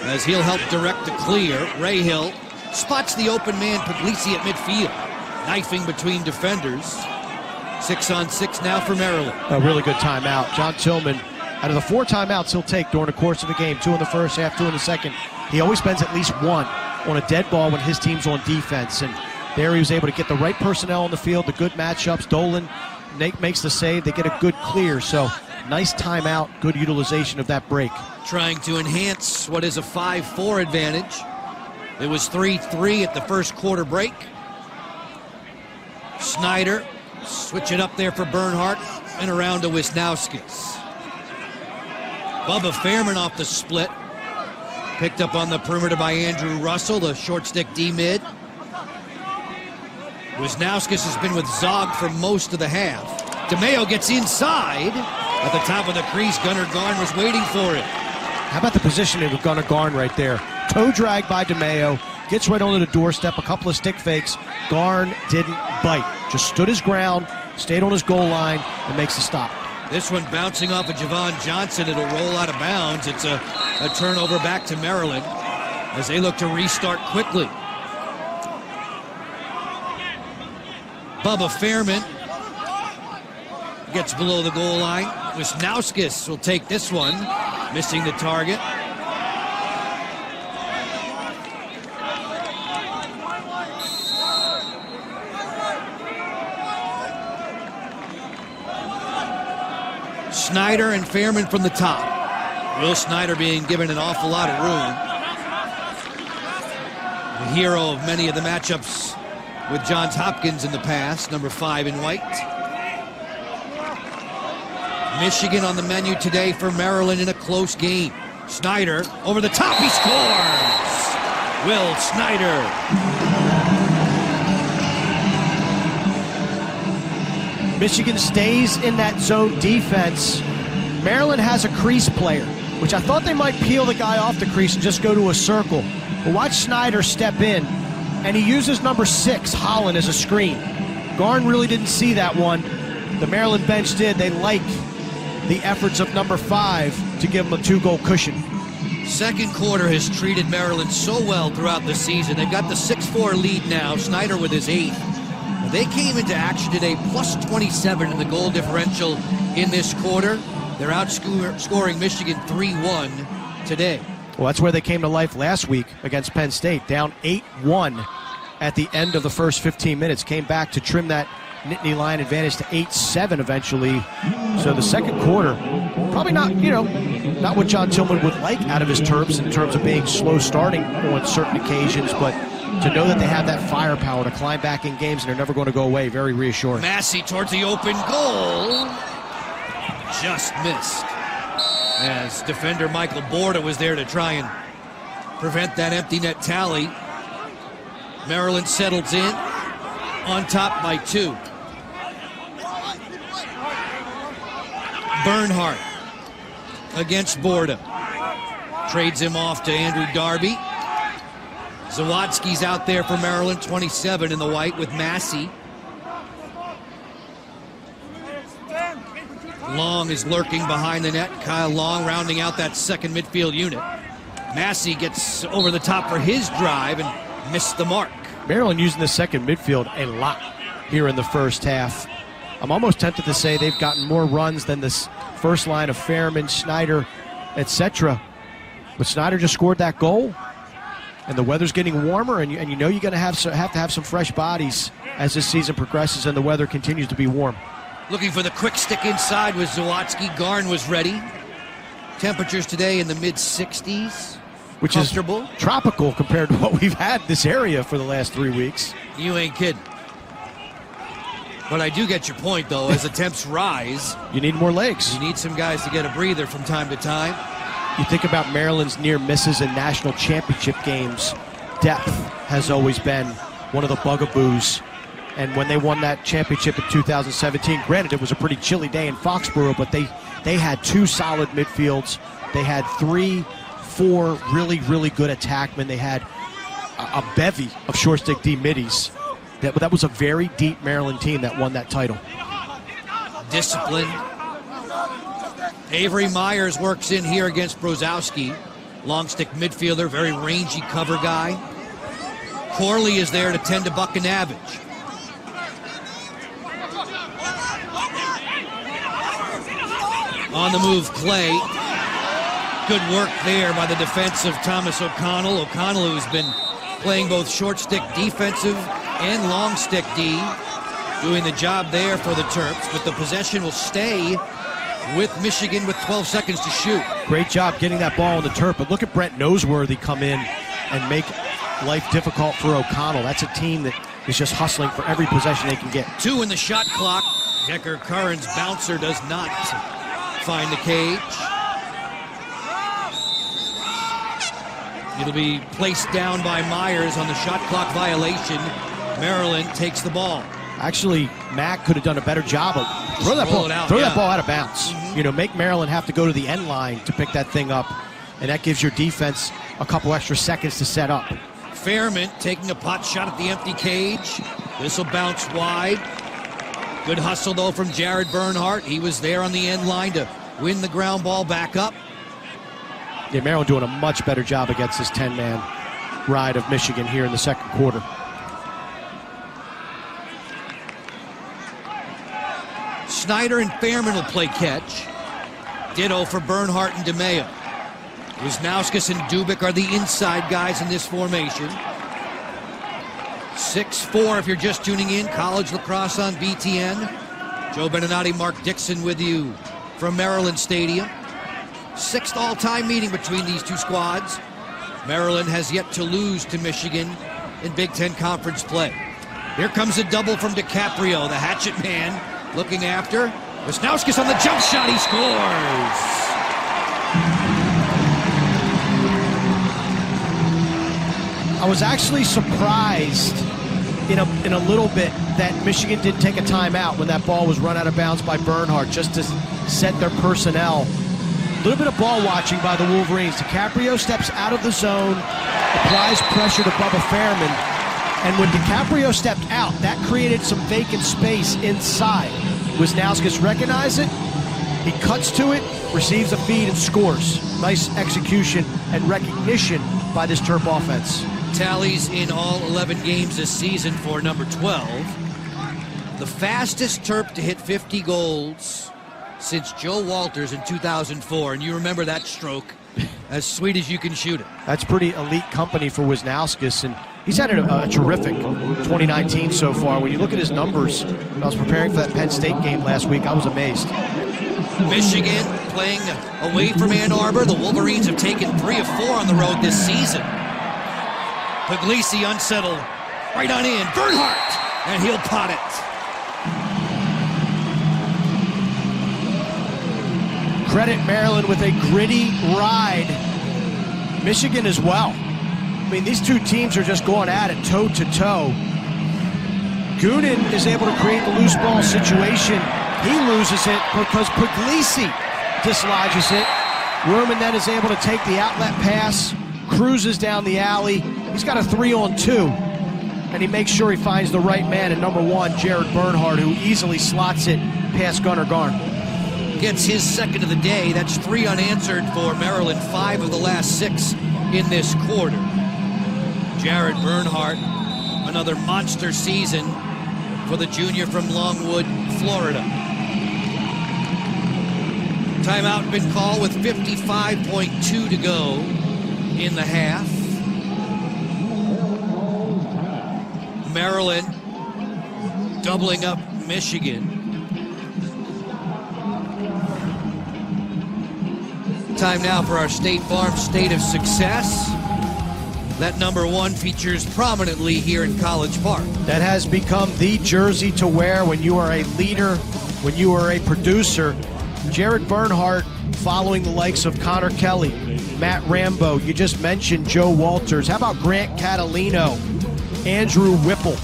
as he'll help direct the clear. Rahill spots the open man, Puglisi at midfield, knifing between defenders. 6-on-6 now for Maryland. A really good timeout. John Tillman, out of the 4 timeouts he'll take during the course of the game, 2 in the first half, 2 in the second, he always spends at least 1 on a dead ball when his team's on defense. And there he was able to get the right personnel on the field, the good matchups. Dolan makes the save. They get a good clear. So nice timeout, good utilization of that break. Trying to enhance what is a 5-4 advantage. It was 3-3 at the first quarter break. Snyder, switch it up there for Bernhardt, and around to Wisnowskis. Bubba Fairman off the split. Picked up on the perimeter by Andrew Russell, the short stick D-mid. Wisnowskis has been with Zog for most of the half. DeMeo gets inside. At the top of the crease, Gunnar Garn was waiting for it. How about the positioning of Gunnar Garn right there? Toe drag by DeMeo, gets right onto the doorstep, a couple of stick fakes. Garn didn't bite, just stood his ground, stayed on his goal line, and makes the stop. This one bouncing off of Javon Johnson. It'll roll out of bounds. It's a turnover back to Maryland as they look to restart quickly. Bubba Fairman gets below the goal line. Wisnowskis will take this one, missing the target. Snyder and Fairman from the top. Will Snyder being given an awful lot of room. The hero of many of the matchups with Johns Hopkins in the past, number 5 in white. Michigan on the menu today for Maryland in a close game. Snyder over the top, he scores! Will Snyder. Michigan stays in that zone defense. Maryland has a crease player, which I thought they might peel the guy off the crease and just go to a circle. But watch Snyder step in, and he uses number 6, Holland, as a screen. Garn really didn't see that one. The Maryland bench did. They like the efforts of number 5 to give them a 2-goal cushion. Second quarter has treated Maryland so well throughout the season. They've got the 6-4 lead now. Snyder with his 8th. They came into action today plus 27 in the goal differential in this quarter. They're outscoring Michigan 3-1 today. Well, that's where they came to life last week against Penn State, down 8-1 at the end of the first 15 minutes. Came back to trim that Nittany Lion advantage to 8-7 eventually. So the second quarter, probably not, not what John Tillman would like out of his Terps in terms of being slow starting on certain occasions, but to know that they have that firepower to climb back in games and they're never going to go away, very reassuring. Massey towards the open goal. Just missed. As defender Michael Borda was there to try and prevent that empty net tally. Maryland settles in on top by 2. Bernhardt against Borda. Trades him off to Andrew Darby. Zawadzki's out there for Maryland, 27 in the white with Massey. Long is lurking behind the net. Kyle Long rounding out that second midfield unit. Massey gets over the top for his drive and missed the mark. Maryland using the second midfield a lot here in the first half. I'm almost tempted to say they've gotten more runs than this first line of Fairman, Snyder, etc. But Snyder just scored that goal, and the weather's getting warmer, and you know you're going to have to have some fresh bodies as this season progresses and the weather continues to be warm. Looking for the quick stick inside was Zawadzki. Garn was ready. Temperatures today in the mid-60s. Which is tropical compared to what we've had this area for the last 3 weeks. You ain't kidding. But I do get your point, though. As the temps rise, you need more legs. You need some guys to get a breather from time to time. You think about Maryland's near misses in national championship games. Depth has always been one of the bugaboos. And when they won that championship in 2017, granted it was a pretty chilly day in Foxborough, but they had 2 solid midfields. They had 3-4 really, really good attackmen. They had a bevy of short stick D middies. That was a very deep Maryland team that won that title. Discipline. Avery Myers works in here against Brozowski. Long stick midfielder, very rangy cover guy. Corley is there to tend to Buck and Navage. On the move, Clay. Good work there by the defense of Thomas O'Connell. O'Connell, who's been playing both short stick defensive and long stick D, doing the job there for the Terps, but the possession will stay with Michigan with 12 seconds to shoot. Great job getting that ball on the Terp, but look at Brent Noseworthy come in and make life difficult for O'Connell. That's a team that is just hustling for every possession they can get. 2 in the shot clock. Decker Curran's bouncer does not find the cage. It'll be placed down by Myers on the shot clock violation. Maryland takes the ball. Actually, Mack could have done a better job of throw that ball out of bounds. Mm-hmm. You know, make Maryland have to go to the end line to pick that thing up, and that gives your defense a couple extra seconds to set up. Fairman taking a pot shot at the empty cage. This will bounce wide. Good hustle, though, from Jared Bernhardt. He was there on the end line to win the ground ball back up. Yeah, Maryland doing a much better job against this 10-man ride of Michigan here in the second quarter. Snyder and Fairman will play catch. Ditto for Bernhardt and DeMeo. Wisnauskas and Dubik are the inside guys in this formation. 6-4 if you're just tuning in. College lacrosse on BTN. Joe Beninati, Mark Dixon with you from Maryland Stadium. 6th all-time meeting between these two squads. Maryland has yet to lose to Michigan in Big Ten Conference play. Here comes a double from DiCaprio, the hatchet man, looking after. Wisnauskas on the jump shot, he scores! I was actually surprised in a little bit that Michigan didn't take a timeout when that ball was run out of bounds by Bernhardt, just to set their personnel. A little bit of ball watching by the Wolverines. DiCaprio steps out of the zone, applies pressure to Bubba Fairman, and when DiCaprio stepped out, that created some vacant space inside. Wisnauskas recognized it, he cuts to it, receives a feed, and scores. Nice execution and recognition by this Terp offense. Tallies in all 11 games this season for number 12. The fastest Terp to hit 50 goals since Joe Walters in 2004, and you remember that stroke, as sweet as you can shoot it. That's pretty elite company for Wisnauskas, and he's had a terrific 2019 so far. When you look at his numbers, when I was preparing for that Penn State game last week, I was amazed. Michigan playing away from Ann Arbor. The Wolverines have taken 3 of 4 on the road this season. Puglisi unsettled, right on in, Bernhardt, and he'll pot it. Credit Maryland with a gritty ride. Michigan as well. I mean, these two teams are just going at it toe-to-toe. Gooden is able to create the loose ball situation. He loses it because Puglisi dislodges it. Ruman then is able to take the outlet pass, cruises down the alley. He's got a 3-on-2, and he makes sure he finds the right man at number 1, Jared Bernhardt, who easily slots it past Gunnar Garn. gets his second of the day. That's 3 unanswered for Maryland, 5 of the last 6 in this quarter. Jared Bernhardt, another monster season for the junior from Longwood, Florida. Timeout been called with 55.2 to go in the half. Maryland doubling up Michigan. Time now for our State Farm State of Success. That number 1 features prominently here in College Park. That has become the jersey to wear when you are a leader, when you are a producer. Jared Bernhardt following the likes of Connor Kelly, Matt Rambo, you just mentioned Joe Walters. How about Grant Catalino, Andrew Whipple?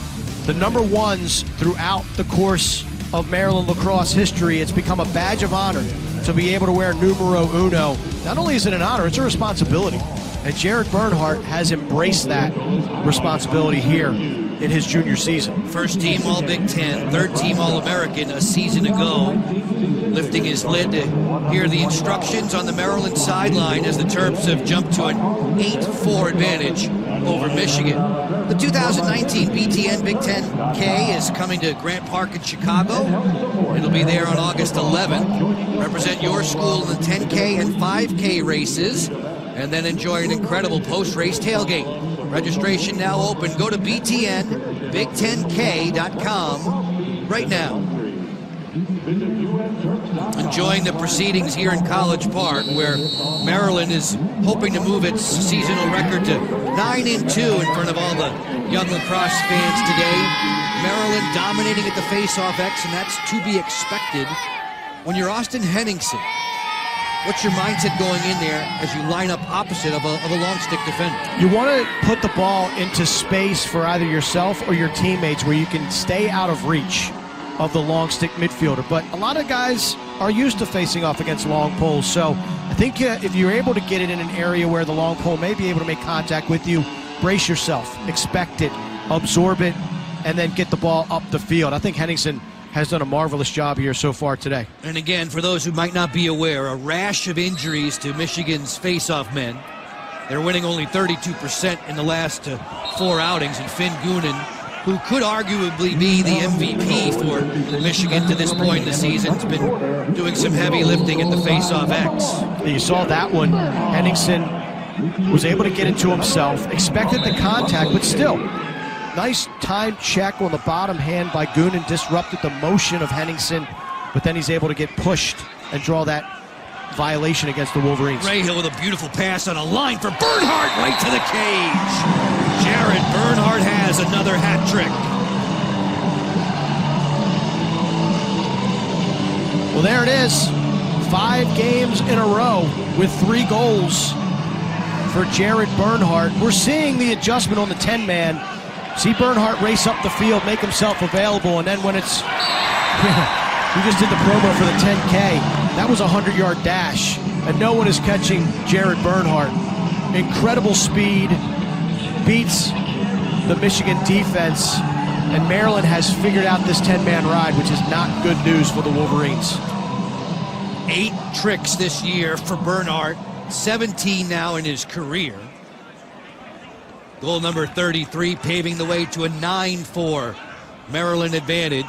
The number 1s throughout the course of Maryland lacrosse history. It's become a badge of honor to be able to wear numero uno. Not only is it an honor, it's a responsibility. And Jared Bernhardt has embraced that responsibility here in his junior season. First team All-Big Ten, third team All-American a season ago. Lifting his lid to hear the instructions on the Maryland sideline as the Terps have jumped to an 8-4 advantage over Michigan. The 2019 BTN Big Ten K is coming to Grant Park in Chicago. It'll be there on August 11th. Represent your school in the 10K and 5K races, and then enjoy an incredible post-race tailgate. Registration now open. Go to btnbig10k.com right now. Enjoying the proceedings here in College Park, where Maryland is hoping to move its seasonal record to 9-2 in front of all the young lacrosse fans today. Maryland dominating at the face-off X, and that's to be expected. When you're Austin Henningsen, what's your mindset going in there as you line up opposite of a long stick defender? You want to put the ball into space for either yourself or your teammates where you can stay out of reach of the long stick midfielder. But a lot of guys are used to facing off against long poles. So I think if you're able to get it in an area where the long pole may be able to make contact with you, brace yourself, expect it, absorb it, and then get the ball up the field. I think Henningsen has done a marvelous job here so far today. And again, for those who might not be aware, a rash of injuries to Michigan's face-off men. They're winning only 32% in the last 4 outings, and Finn Goonan, who could arguably be the MVP for Michigan to this point in the season, has been doing some heavy lifting at the face-off X. You saw that one. Henningsen was able to get into himself, expected the contact, but still, nice time check on the bottom hand by Goonan, disrupted the motion of Henningsen, but then he's able to get pushed and draw that violation against the Wolverines. Rahill with a beautiful pass on a line for Bernhardt right to the cage. Jared Bernhardt has another hat trick. Well, there it is. 5 games in a row with 3 goals for Jared Bernhardt. We're seeing the adjustment on the 10-man. See Bernhardt race up the field, make himself available, and then when it's... we just did the promo for the 10K. That was a 100-yard dash, and no one is catching Jared Bernhardt. Incredible speed, beats the Michigan defense, and Maryland has figured out this 10-man ride, which is not good news for the Wolverines. 8 tricks this year for Bernhardt, 17 now in his career. Goal number 33, paving the way to a 9-4 Maryland advantage.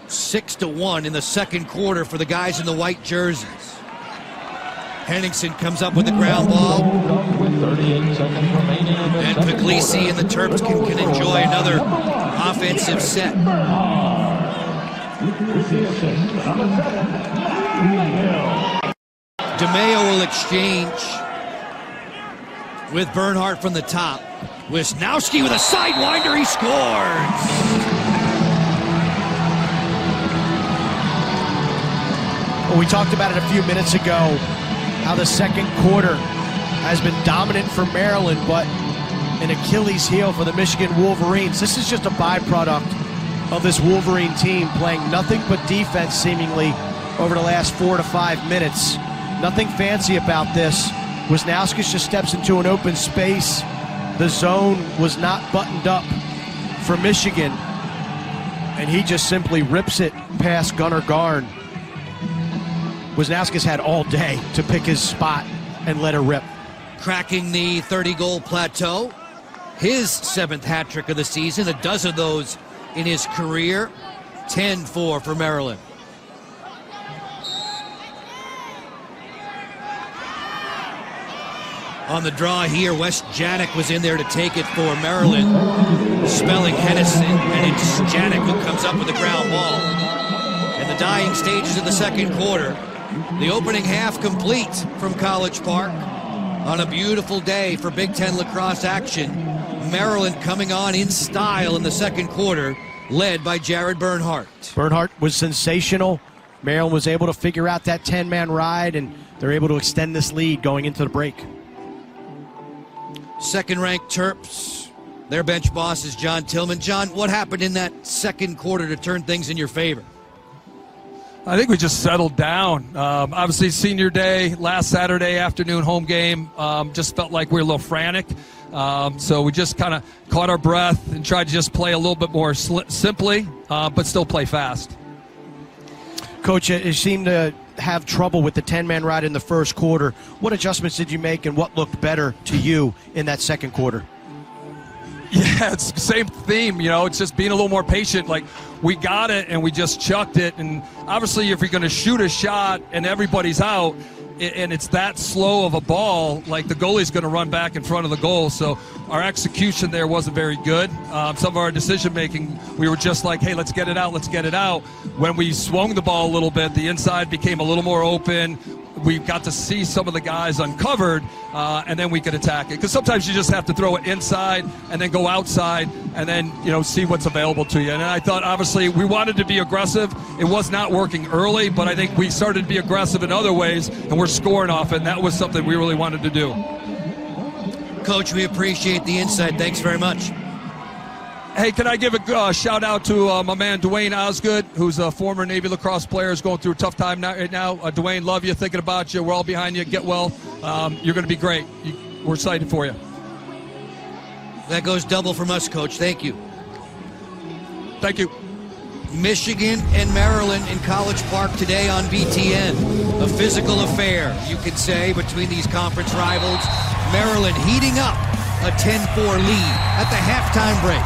6-1 in the second quarter for the guys in the white jerseys. Henningsen comes up with the ground ball. And Puglisi and the Terps can enjoy another offensive set. DeMeo will exchange with Bernhardt from the top. Wisnowski with a sidewinder, he scores! Well, we talked about it a few minutes ago, how the second quarter has been dominant for Maryland, but an Achilles heel for the Michigan Wolverines. This is just a byproduct of this Wolverine team playing nothing but defense seemingly over the last 4 to 5 minutes. Nothing fancy about this. Wisnowski just steps into an open space. The zone was not buttoned up for Michigan, and he just simply rips it past Gunnar Garn. Wisnowski's had all day to pick his spot and let her rip. Cracking the 30-goal plateau. His 7th hat trick of the season, a dozen of those in his career. 10-4 for Maryland. On the draw here, Wes Janik was in there to take it for Maryland. Spelling Hennessy, and it's Janik who comes up with the ground ball. In the dying stages of the second quarter, the opening half complete from College Park. On a beautiful day for Big Ten lacrosse action, Maryland coming on in style in the second quarter, led by Jared Bernhardt. Bernhardt was sensational. Maryland was able to figure out that 10-man ride, and they're able to extend this lead going into the break. Second-ranked Terps, their bench boss is John Tillman. John, what happened in that second quarter to turn things in your favor? I think we just settled down. Obviously, senior day, last Saturday afternoon home game, just felt like we were a little frantic. So we just kind of caught our breath and tried to just play a little bit more simply, but still play fast. Coach, you seemed to have trouble with the 10-man ride in the first quarter. What adjustments did you make, and what looked better to you in that second quarter? Yeah, it's the same theme, it's just being a little more patient. Like, we got it and we just chucked it. And obviously, if you're going to shoot a shot and everybody's out and it's that slow of a ball, like, the goalie's going to run back in front of the goal. So our execution there wasn't very good. Some of our decision making, we were just like, hey, let's get it out. When we swung the ball a little bit, the inside became a little more open. We got to see some of the guys uncovered, and then we could attack it. Because sometimes you just have to throw it inside and then go outside and then, see what's available to you. And I thought, obviously, we wanted to be aggressive. It was not working early, but I think we started to be aggressive in other ways, and we're scoring off it, and that was something we really wanted to do. Coach, we appreciate the insight. Thanks very much. Hey, can I give a shout out to my man Dwayne Osgood, who's a former Navy lacrosse player, is going through a tough time right now. Dwayne, love you, thinking about you. We're all behind you. Get well. You're going to be great. We're excited for you. That goes double from us, Coach. Thank you. Thank you. Michigan and Maryland in College Park today on BTN. A physical affair, you could say, between these conference rivals. Maryland heating up a 10-4 lead at the halftime break.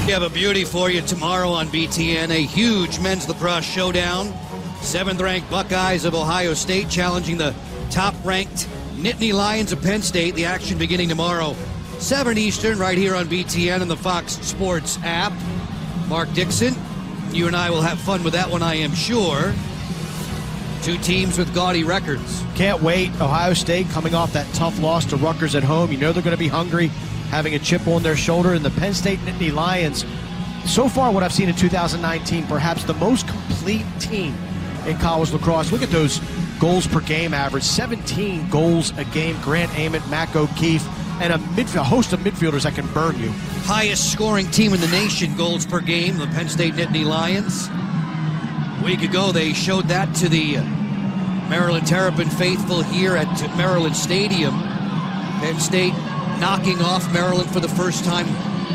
We have a beauty for you tomorrow on BTN, a huge men's lacrosse showdown. 7th-ranked Buckeyes of Ohio State challenging the top-ranked Nittany Lions of Penn State. The action beginning tomorrow, 7 Eastern, right here on BTN and the Fox Sports app. Mark Dixon, you and I will have fun with that one, I am sure. Two teams with gaudy records. Can't wait. Ohio State coming off that tough loss to Rutgers at home. You know they're going to be hungry, having a chip on their shoulder. And the Penn State Nittany Lions, so far what I've seen in 2019, perhaps the most complete team in college lacrosse. Look at those goals per game average, 17 goals a game. Grant Ament, Mac O'Keefe, and a host of midfielders that can burn you. Highest scoring team in the nation, goals per game, the Penn State Nittany Lions. A week ago, they showed that to the Maryland Terrapin faithful here at Maryland Stadium. Penn State knocking off Maryland for the first time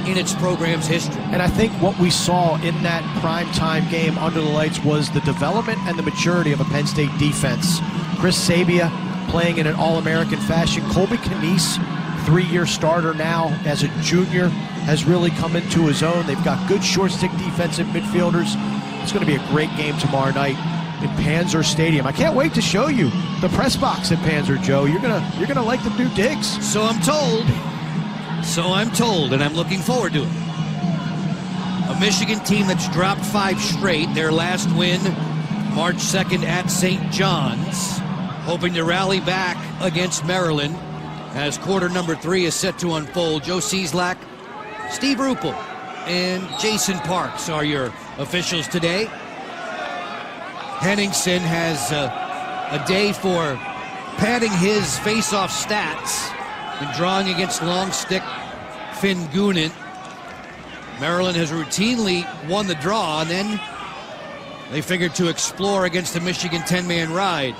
in its program's history. And I think what we saw in that primetime game under the lights was the development and the maturity of a Penn State defense. Chris Sabia playing in an All-American fashion. Colby Canese, 3-year starter now as a junior, has really come into his own. They've got good short stick defensive midfielders. It's going to be a great game tomorrow night in Panzer Stadium. I can't wait to show you the press box at Panzer, Joe. You're gonna like the new digs. So I'm told, and I'm looking forward to it. A Michigan team that's dropped 5 straight. Their last win, March 2nd at St. John's, hoping to rally back against Maryland as quarter number 3 is set to unfold. Joe Cieslak, Steve Ruppel, and Jason Parks are your officials today. Henningsen has a day for padding his face-off stats and drawing against long stick Finn Goonan. Maryland has routinely won the draw, and then they figured to explore against the Michigan 10-man ride.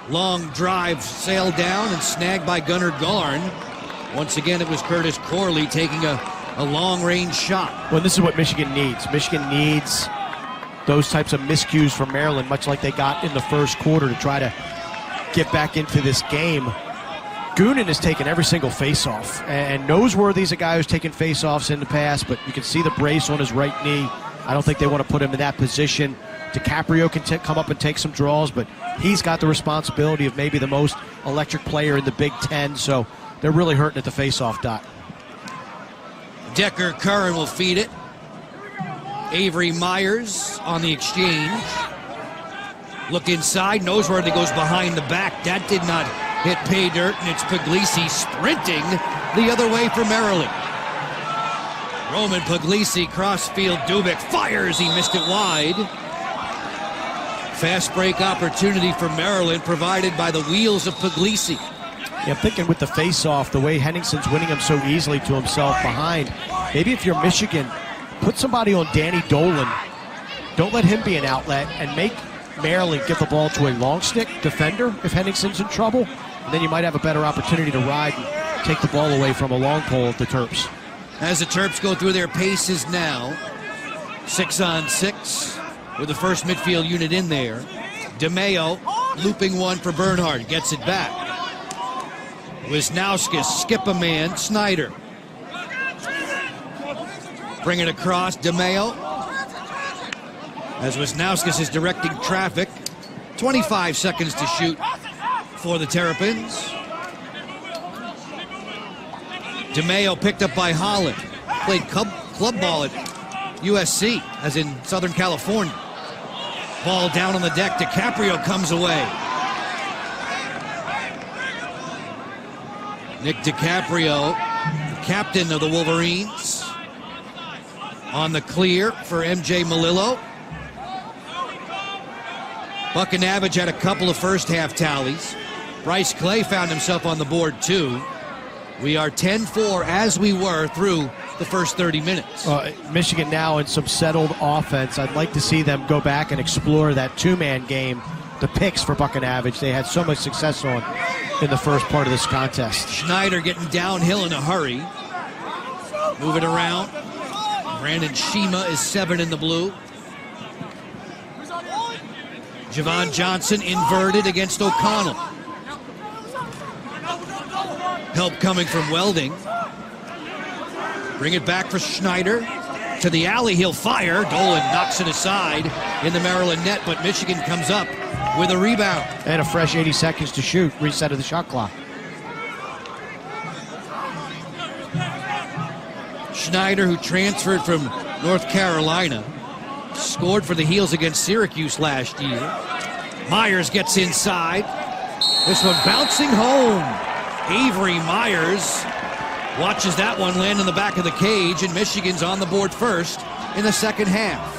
Long drive sailed down and snagged by Gunnar Garn. Once again, it was Curtis Corley taking a a long-range shot. Well, this is what Michigan needs. Michigan needs those types of miscues from Maryland, much like they got in the first quarter, to try to get back into this game. Goonan has taken every single face-off, and Noseworthy's a guy who's taken face-offs in the past, but you can see the brace on his right knee. I don't think they want to put him in that position. DiCaprio can come up and take some draws, but he's got the responsibility of maybe the most electric player in the Big Ten, so they're really hurting at the face-off dot. Decker Curran will feed it. Avery Myers on the exchange. Look inside. Noseworthy goes behind the back. That did not hit pay dirt, and it's Puglisi sprinting the other way for Maryland. Roman Puglisi, crossfield. Dubik fires. He missed it wide. Fast break opportunity for Maryland, provided by the wheels of Puglisi. Yeah, I'm thinking with the face-off, the way Henningsen's winning him so easily to himself behind, maybe if you're Michigan, put somebody on Danny Dolan. Don't let him be an outlet, and make Maryland give the ball to a long stick defender if Henningsen's in trouble. And then you might have a better opportunity to ride and take the ball away from a long pole of the Terps. As the Terps go through their paces now, 6-on-6 with the first midfield unit in there. DeMayo looping one for Bernhard, gets it back. Wisnauskas skip a man, Snyder. Bring it across, DeMayo. As Wisnauskas is directing traffic. 25 seconds to shoot for the Terrapins. DeMayo picked up by Holland. Played club ball at USC, as in Southern California. Ball down on the deck. DiCaprio comes away. Nick DiCaprio, captain of the Wolverines, on the clear for MJ Malillo. Buckinavage had a couple of first-half tallies. Bryce Clay found himself on the board, too. We are 10-4 as we were through the first 30 minutes. Michigan now in some settled offense. I'd like to see them go back and explore that two-man game, the picks for Buckinavage they had so much success on in the first part of this contest. Schneider getting downhill in a hurry. Move it around. Brandon Shima is 7 in the blue. Javon Johnson inverted against O'Connell. Help coming from Welding. Bring it back for Schneider. To the alley, he'll fire. Dolan knocks it aside in the Maryland net, but Michigan comes up with a rebound. And a fresh 80 seconds to shoot. Reset of the shot clock. Schneider, who transferred from North Carolina, scored for the Heels against Syracuse last year. Myers gets inside. This one bouncing home. Avery Myers watches that one land in the back of the cage, and Michigan's on the board first in the second half.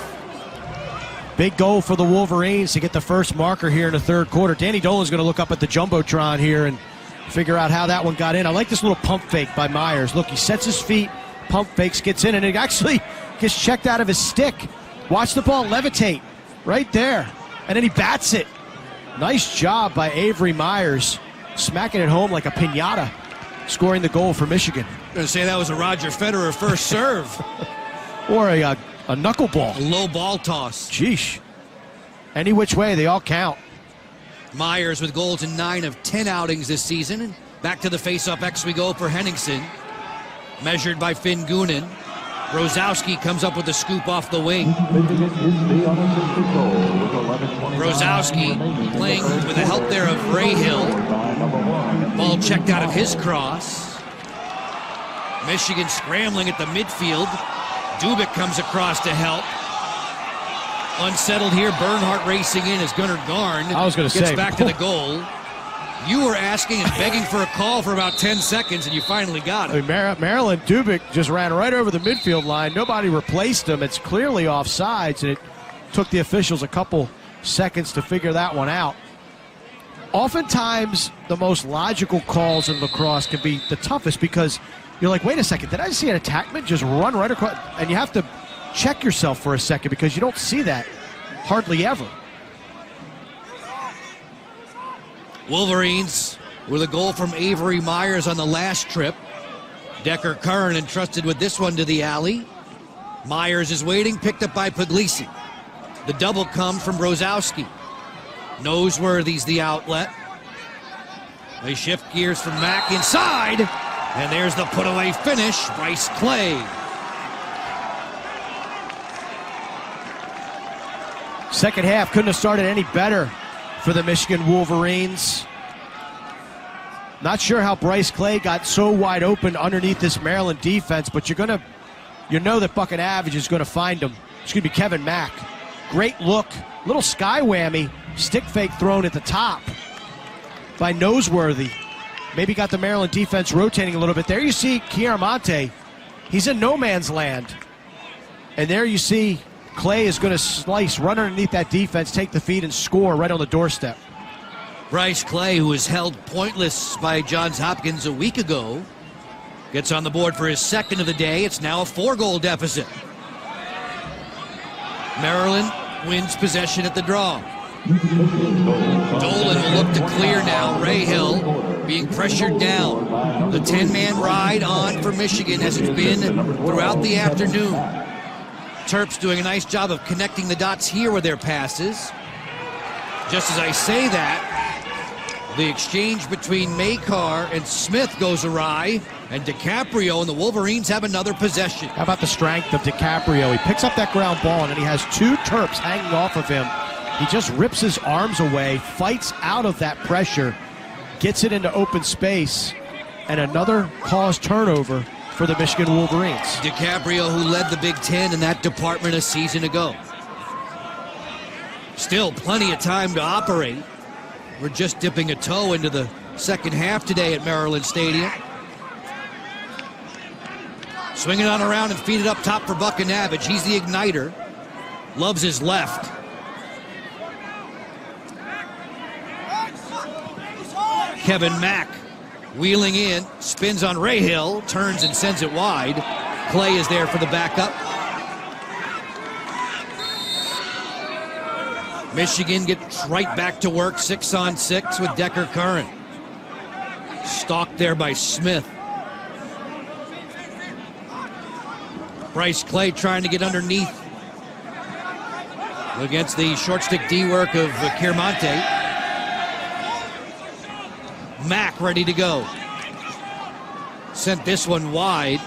Big goal for the Wolverines to get the first marker here in the third quarter. Danny Dolan's going to look up at the Jumbotron here and figure out how that one got in. I like this little pump fake by Myers. Look, he sets his feet, pump fakes, gets in, and it actually gets checked out of his stick. Watch the ball levitate right there, and then he bats it. Nice job by Avery Myers, smacking it home like a piñata, scoring the goal for Michigan. I'm going to say that was a Roger Federer first serve. Or a knuckleball. A low ball toss. Sheesh. Any which way, they all count. Myers with goals in 9 of 10 outings this season. And back to the face-off X we go for Henningsen. Measured by Finn Goonan. Rosowski comes up with a scoop off the wing. Rosowski playing with the help there of Rahill. Ball checked out of his cross. Michigan scrambling at the midfield. Dubik comes across to help. Unsettled here. Bernhardt racing in as Gunnar Garn gets back to the goal. You were asking and begging for a call for about 10 seconds, and you finally got it. I mean, Maryland Dubik just ran right over the midfield line. Nobody replaced him. It's clearly offsides, and it took the officials a couple seconds to figure that one out. Oftentimes, the most logical calls in lacrosse can be the toughest because you're like, wait a second, did I see an attackman just run right across? And you have to check yourself for a second because you don't see that hardly ever. Wolverines with a goal from Avery Myers on the last trip. Decker Curran entrusted with this one to the alley. Myers is waiting, picked up by Puglisi. The double comes from Brozowski. Noseworthy's the outlet. They shift gears from Mack inside. And there's the put-away finish, Bryce Clay. Second half couldn't have started any better for the Michigan Wolverines. Not sure how Bryce Clay got so wide open underneath this Maryland defense, but you know that Buck and Avage is going to find him. It's going to be Kevin Mack. Great look, little sky whammy, stick fake thrown at the top by Noseworthy. Maybe got the Maryland defense rotating a little bit. There you see Chiaramonte. He's in no man's land. And there you see Clay is going to slice, run underneath that defense, take the feed, and score right on the doorstep. Bryce Clay, who was held pointless by Johns Hopkins a week ago, gets on the board for his second of the day. It's now a 4-goal deficit. Maryland wins possession at the draw. Dolan will look to clear now. Ray Hill being pressured down. The 10-man ride on for Michigan as it's been throughout the afternoon. Terps doing a nice job of connecting the dots here with their passes. Just as I say that, the exchange between Makar and Smith goes awry, and DiCaprio and the Wolverines have another possession. How about the strength of DiCaprio? He picks up that ground ball, and he has two Terps hanging off of him. He just rips his arms away, fights out of that pressure, gets it into open space, and another caused turnover for the Michigan Wolverines. DiCaprio, who led the Big Ten in that department a season ago. Still plenty of time to operate. We're just dipping a toe into the second half today at Maryland Stadium. Swing it on around and feed it up top for Buck and Avage. He's the igniter. Loves his left. Kevin Mack wheeling in, spins on Ray Hill, turns and sends it wide. Clay is there for the backup. Michigan gets right back to work, 6-on-6 with Decker Curran. Stalked there by Smith. Bryce Clay trying to get underneath against the short stick D work of Chiaramonte. Mack ready to go. Sent this one wide.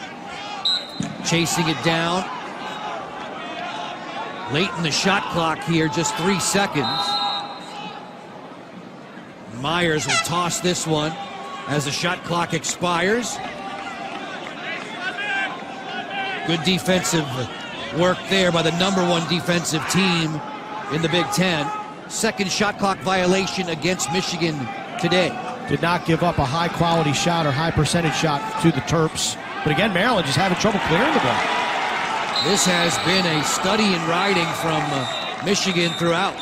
Chasing it down. Late in the shot clock here, just 3 seconds. Myers will toss this one as the shot clock expires. Good defensive work there by the #1 defensive team in the Big Ten. Second shot clock violation against Michigan today. Did not give up a high-quality shot or high-percentage shot to the Terps. But again, Maryland just having trouble clearing the ball. This has been a study in riding from Michigan throughout.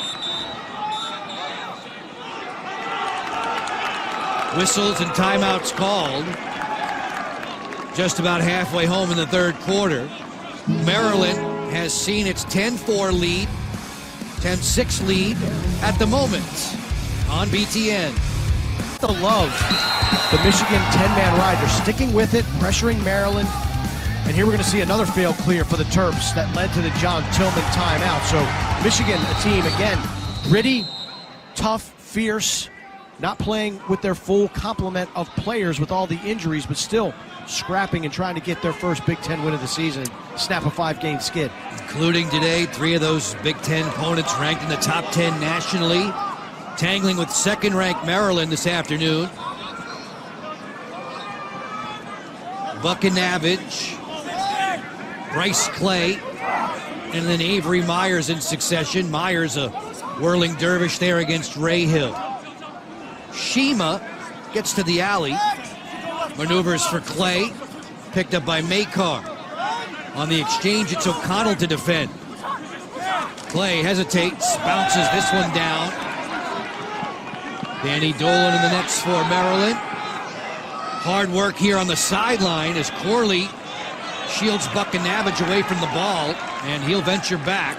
Whistles and timeouts called. Just about halfway home in the third quarter. Maryland has seen its 10-4 lead, 10-6 lead at the moment on BTN. The love, the Michigan 10-man ride. They're sticking with it, pressuring Maryland. And here we're going to see another fail clear for the Terps that led to the John Tillman timeout. So Michigan, a team, again, gritty, tough, fierce, not playing with their full complement of players with all the injuries, but still scrapping and trying to get their first Big Ten win of the season, snap a 5-game skid. Including today, 3 of those Big Ten opponents ranked in the top 10 nationally. Tangling with second-ranked Maryland this afternoon. Buck and Avage, Bryce Clay, and then Avery Myers in succession. Myers a whirling dervish there against Ray Hill. Shima gets to the alley. Maneuvers for Clay. Picked up by Makar. On the exchange, it's O'Connell to defend. Clay hesitates, bounces this one down. Danny Dolan in the nets for Maryland. Hard work here on the sideline as Corley shields Buck and Avage away from the ball, and he'll venture back.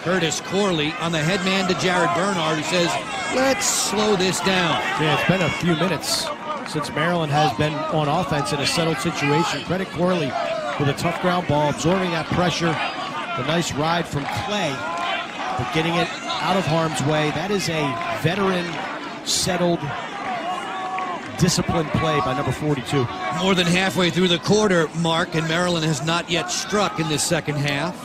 Curtis Corley on the head man to Jared Bernard, who says, let's slow this down. Yeah, it's been a few minutes since Maryland has been on offense in a settled situation. Credit Corley with a tough ground ball, absorbing that pressure. The nice ride from Clay, but getting it out of harm's way. That is a veteran, settled, disciplined play by number 42. More than halfway through the quarter, Mark, and Maryland has not yet struck in this second half.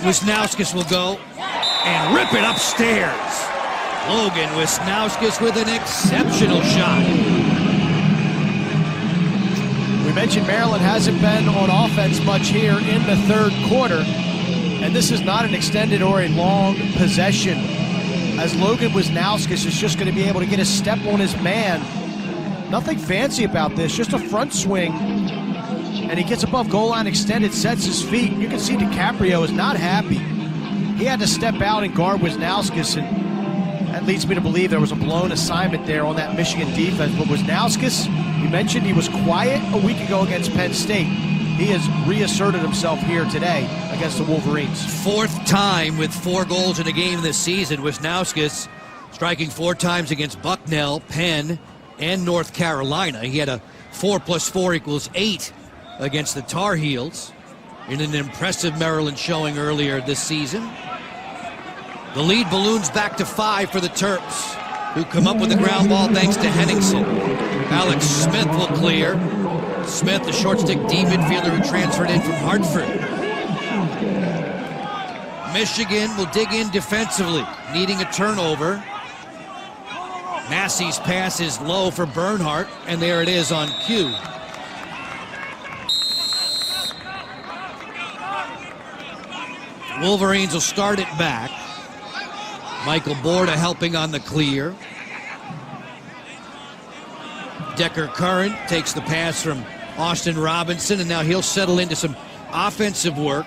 Wisnauskas will go and rip it upstairs. Logan Wisnauskas with an exceptional shot. We mentioned Maryland hasn't been on offense much here in the third quarter, and this is not an extended or a long possession, as Logan Wisnauskas is just going to be able to get a step on his man. Nothing fancy about this, just a front swing, and he gets above goal line extended, sets his feet. You can see DiCaprio is not happy. He had to step out and guard Wisnauskas, and that leads me to believe there was a blown assignment there on that Michigan defense. But Wisnauskas, you mentioned he was quiet a week ago against Penn State. He has reasserted himself here today against the Wolverines. Fourth time with 4 goals in a game this season. Wisnauskas striking 4 times against Bucknell, Penn, and North Carolina. He had a 4 + 4 = 8 against the Tar Heels in an impressive Maryland showing earlier this season. The lead balloons back to 5 for the Terps, who come up with the ground ball thanks to Henningsen. Alex Smith will clear. Smith, the short stick D midfielder who transferred in from Hartford. Michigan will dig in defensively, needing a turnover. Massey's pass is low for Bernhardt, and there it is on cue. Wolverines will start it back. Michael Borda helping on the clear. Decker Curran takes the pass from Austin Robinson, and now he'll settle into some offensive work.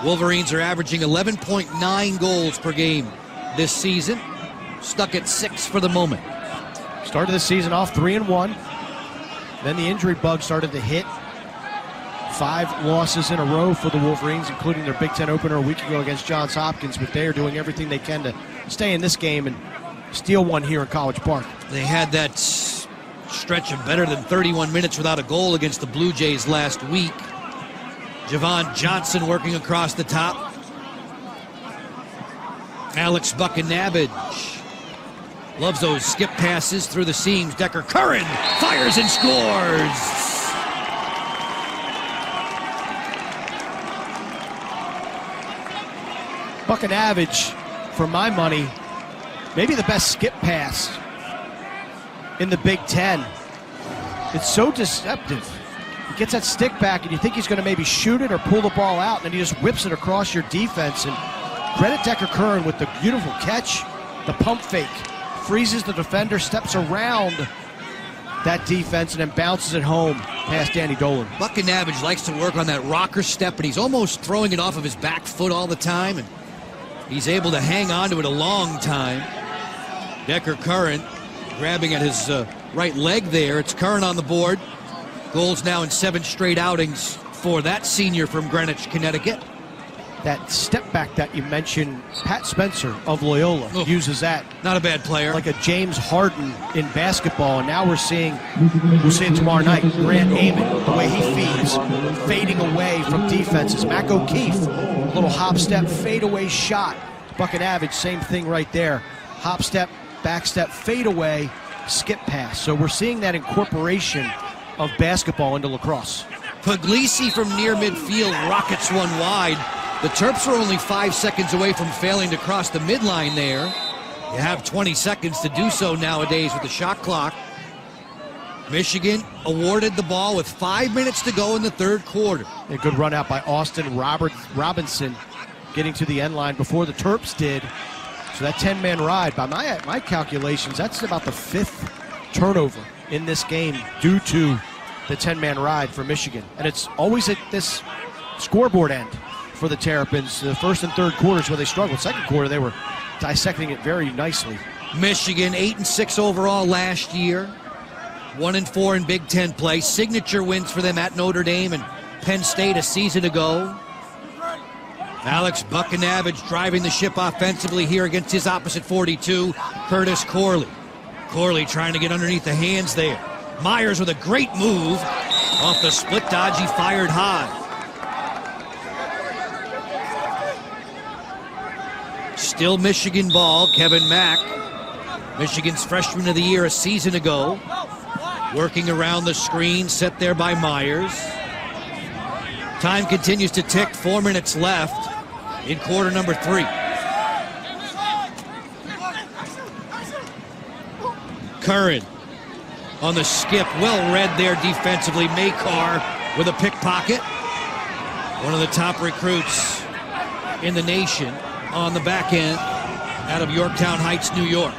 Wolverines are averaging 11.9 goals per game this season, stuck at 6 for the moment. Started the season off 3-1. Then the injury bug started to hit. 5 losses in a row for the Wolverines, including their Big Ten opener a week ago against Johns Hopkins, but they are doing everything they can to stay in this game and steal one here in College Park. They had that stretch of better than 31 minutes without a goal against the Blue Jays last week. Javon Johnson working across the top. Alex Buckinabage loves those skip passes through the seams. Decker Curran fires and scores. Buckinabage, for my money, maybe the best skip pass in the Big Ten. It's so deceptive. He gets that stick back, and you think he's going to maybe shoot it or pull the ball out, and then he just whips it across your defense. And credit Decker Curran with the beautiful catch, the pump fake, freezes the defender, steps around that defense, and then bounces it home past Danny Dolan. Buckinabage likes to work on that rocker step, and he's almost throwing it off of his back foot all the time, and he's able to hang on to it a long time. Decker Curran grabbing at his right leg there. It's Curran on the board. Goals now in 7 straight outings for that senior from Greenwich, Connecticut. That step back that you mentioned, Pat Spencer of Loyola uses that. Not a bad player. Like a James Harden in basketball, and now we'll see tomorrow night, Grant Amon, the way he feeds, fading away from defenses. Mac O'Keefe, a little hop step, fade away shot. Buckinabage, same thing right there. Hop step, back step, fade away, skip pass. So we're seeing that incorporation of basketball into lacrosse. Puglisi from near midfield rockets one wide. The Terps are only 5 seconds away from failing to cross the midline there. You have 20 seconds to do so nowadays with the shot clock. Michigan awarded the ball with 5 minutes to go in the third quarter. A good run out by Austin Robinson, getting to the end line before the Terps did. So that 10-man ride, by my calculations, that's about the 5th turnover in this game due to the 10-man ride for Michigan. And it's always at this scoreboard end for the Terrapins. The first and third quarters where they struggled. Second quarter, they were dissecting it very nicely. Michigan 8-6 overall last year. 1-4 in Big Ten play. Signature wins for them at Notre Dame and Penn State a season ago. Alex Buckinavage driving the ship offensively here against his opposite 42, Curtis Corley. Corley trying to get underneath the hands there. Myers with a great move. Off the split dodge, he fired high. Still Michigan ball, Kevin Mack. Michigan's freshman of the year a season ago. Working around the screen, set there by Myers. Time continues to tick, 4 minutes left in quarter number 3. Curran on the skip, well read there defensively. Makar with a pickpocket. One of the top recruits in the nation on the back end out of Yorktown Heights, New York.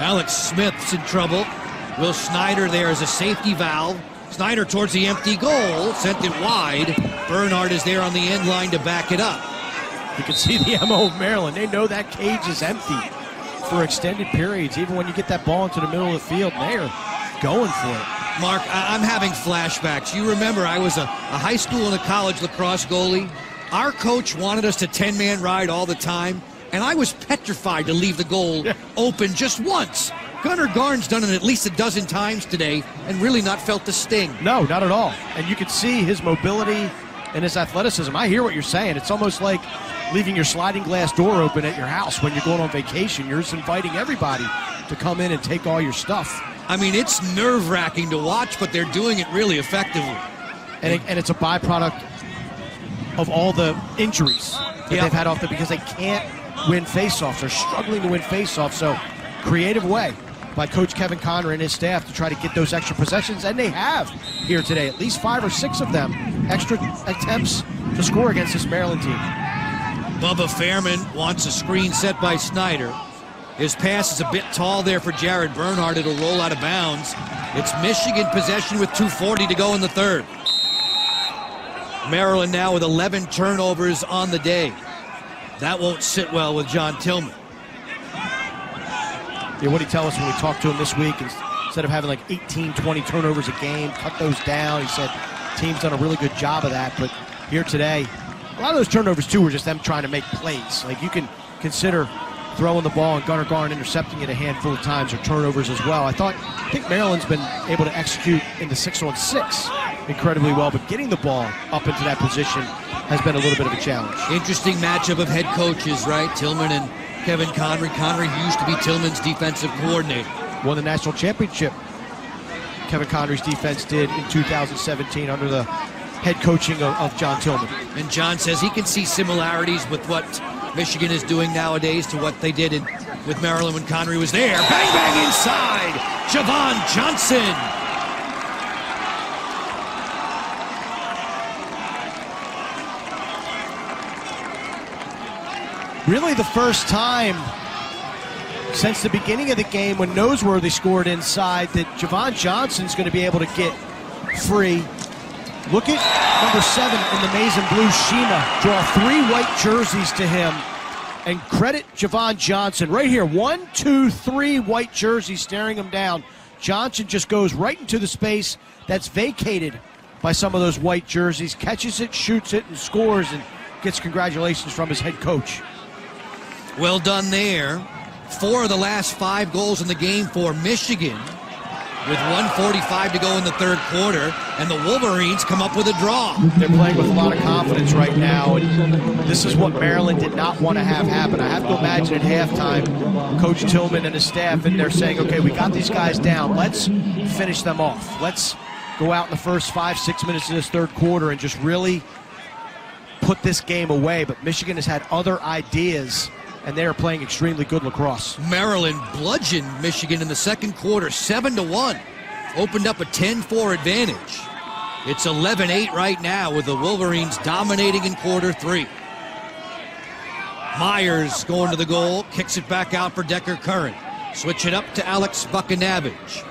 Alex Smith's in trouble. Will Snyder there as a safety valve. Snyder towards the empty goal, sent it wide. Bernhardt is there on the end line to back it up. You can see the MO of Maryland. They know that cage is empty for extended periods, even when you get that ball into the middle of the field. They're going for it. Mark, I'm having flashbacks. You remember I was a high school and a college lacrosse goalie. Our coach wanted us to 10-man ride all the time, and I was petrified to leave the goal open just once. Gunnar Garn's done it at least a dozen times today and really not felt the sting. No, not at all. And you can see his mobility and his athleticism. I hear what you're saying. It's almost like leaving your sliding glass door open at your house when you're going on vacation. You're just inviting everybody to come in and take all your stuff. I mean, it's nerve-wracking to watch, but they're doing it really effectively. And it's a byproduct of all the injuries that they've had off there because they can't win faceoffs. They're struggling to win faceoffs. So, creative way by Coach Kevin Conner and his staff to try to get those extra possessions, and they have here today. At least 5 or 6 of them, extra attempts to score against this Maryland team. Bubba Fairman wants a screen set by Snyder. His pass is a bit tall there for Jared Bernhardt. It'll roll out of bounds. It's Michigan possession with 2:40 to go in the third. Maryland now with 11 turnovers on the day. That won't sit well with John Tillman. Yeah, what did he tell us when we talked to him this week? Instead of having like 18, 20 turnovers a game, cut those down. He said team's done a really good job of that. But here today, a lot of those turnovers, too, were just them trying to make plays. Like, you can consider throwing the ball and Gunnar Garn intercepting it a handful of times or turnovers as well. I think Maryland's been able to execute in the 6-on-6 incredibly well, but getting the ball up into that position has been a little bit of a challenge. Interesting matchup of head coaches, right? Tillman and Kevin Connery. Connery used to be Tillman's defensive coordinator. Won the national championship. Kevin Connery's defense did in 2017 under the head coaching of John Tillman. And John says he can see similarities with what Michigan is doing nowadays to what they did with Maryland when Connery was there. Bang, bang inside. Javon Johnson. Really the first time since the beginning of the game when Noseworthy scored inside that Javon Johnson's going to be able to get free. Look at number 7 in the maize and blue Shima. Draw 3 white jerseys to him. And credit Javon Johnson. Right here, 1, 2, 3 white jerseys staring him down. Johnson just goes right into the space that's vacated by some of those white jerseys. Catches it, shoots it, and scores, and gets congratulations from his head coach. Well done there. 4 of the last 5 goals in the game for Michigan with 1:45 to go in the third quarter, and the Wolverines come up with a draw. They're playing with a lot of confidence right now, and this is what Maryland did not want to have happen. I have to imagine at halftime, Coach Tillman and his staff, and they're saying, okay, we got these guys down. Let's finish them off. Let's go out in the first 5-6 minutes of this third quarter and just really put this game away. But Michigan has had other ideas, and they are playing extremely good lacrosse. Maryland bludgeoned Michigan in the second quarter, 7-1. Opened up a 10-4 advantage. It's 11-8 right now with the Wolverines dominating in quarter 3. Myers going to the goal, kicks it back out for Decker Curran. Switch it up to Alex Buckinavage.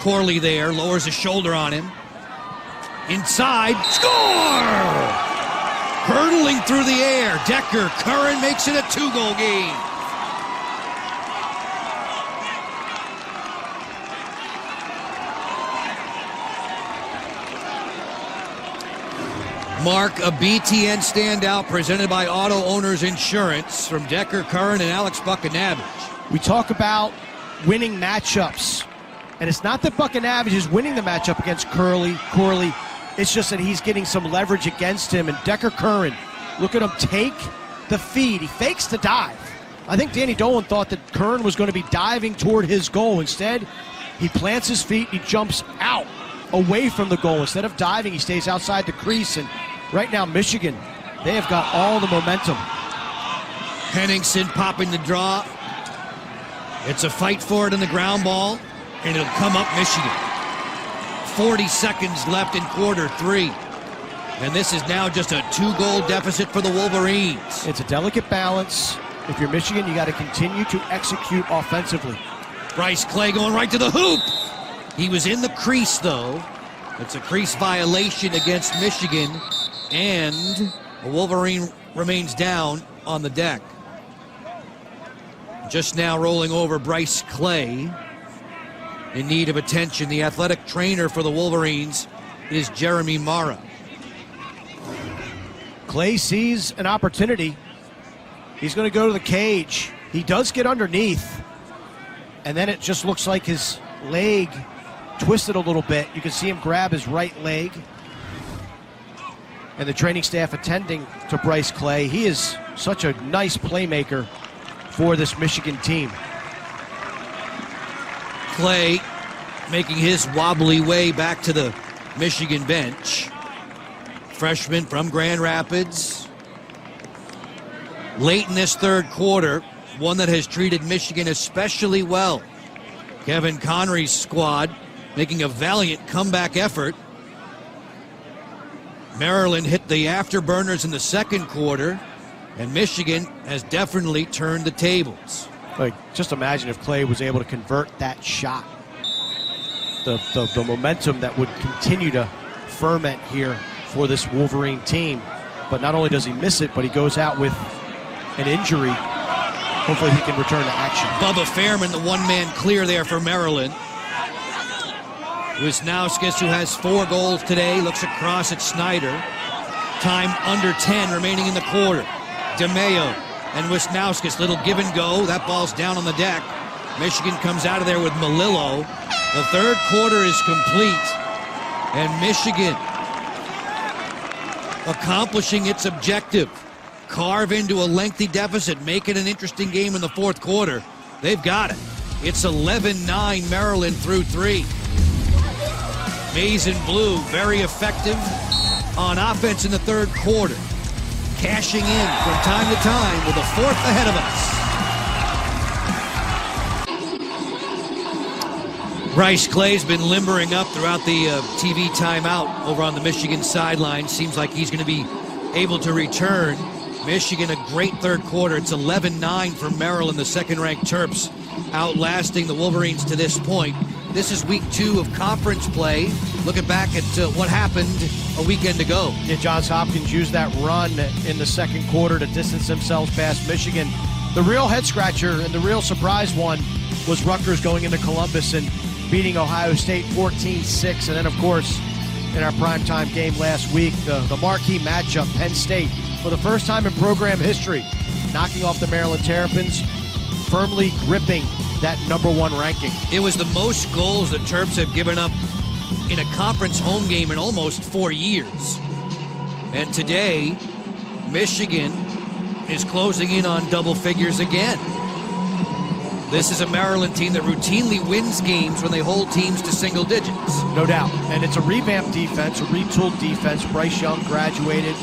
Corley there, lowers his shoulder on him. Inside, score! Hurtling through the air, Decker Curran makes it a 2-goal game. Mark, a BTN standout presented by Auto Owners Insurance from Decker Curran and Alex Buckanavage. We talk about winning matchups, and it's not that Buckanavage is winning the matchup against Corley. It's just that he's getting some leverage against him, and Decker Curran, look at him take the feed. He fakes the dive. I think Danny Dolan thought that Curran was going to be diving toward his goal. Instead, he plants his feet, he jumps out away from the goal. Instead of diving, he stays outside the crease, and right now, Michigan, they have got all the momentum. Henningsen popping the draw. It's a fight for it in the ground ball, and it'll come up Michigan. 40 seconds left in quarter 3. And this is now just a 2-goal deficit for the Wolverines. It's a delicate balance. If you're Michigan, you got to continue to execute offensively. Bryce Clay going right to the hoop. He was in the crease, though. It's a crease violation against Michigan, and a Wolverine remains down on the deck. Just now rolling over Bryce Clay. In need of attention, the athletic trainer for the Wolverines is Jeremy Mara. Clay sees an opportunity. He's going to go to the cage. He does get underneath, and then it just looks like his leg twisted a little bit. You can see him grab his right leg. And the training staff attending to Bryce Clay. He is such a nice playmaker for this Michigan team. Clay making his wobbly way back to the Michigan bench. Freshman from Grand Rapids. Late in this third quarter, one that has treated Michigan especially well. Kevin Connery's squad making a valiant comeback effort. Maryland hit the afterburners in the second quarter, and Michigan has definitely turned the tables. Like, just imagine if Clay was able to convert that shot. The momentum that would continue to ferment here for this Wolverine team. But not only does he miss it, but he goes out with an injury. Hopefully he can return to action. Bubba Fairman, the one-man clear there for Maryland. Wisnauskas, who has 4 goals today, looks across at Snyder. Time under 10 remaining in the quarter. DeMeo and Wisnauskas, little give and go. That ball's down on the deck. Michigan comes out of there with Melillo. The third quarter is complete, and Michigan accomplishing its objective. Carve into a lengthy deficit, make it an interesting game in the fourth quarter. They've got it. It's 11-9 Maryland through 3. Maize and Blue very effective on offense in the third quarter. Cashing in from time to time with a fourth ahead of us. Bryce Clay's been limbering up throughout the TV timeout over on the Michigan sideline. Seems like he's going to be able to return. Michigan, a great third quarter. It's 11-9 for Maryland, the second-ranked Terps, outlasting the Wolverines to this point. This is week 2 of conference play. Looking back at what happened a weekend ago. Yeah, Johns Hopkins used that run in the second quarter to distance themselves past Michigan. The real head-scratcher and the real surprise one was Rutgers going into Columbus and beating Ohio State 14-6. And then, of course, in our primetime game last week, the marquee matchup, Penn State, for the first time in program history, knocking off the Maryland Terrapins, firmly gripping that #1 ranking. It was the most goals the Terps have given up in a conference home game in almost 4 years. And today, Michigan is closing in on double figures again. This is a Maryland team that routinely wins games when they hold teams to single digits. No doubt. And it's a revamped defense, a retooled defense. Bryce Young graduated.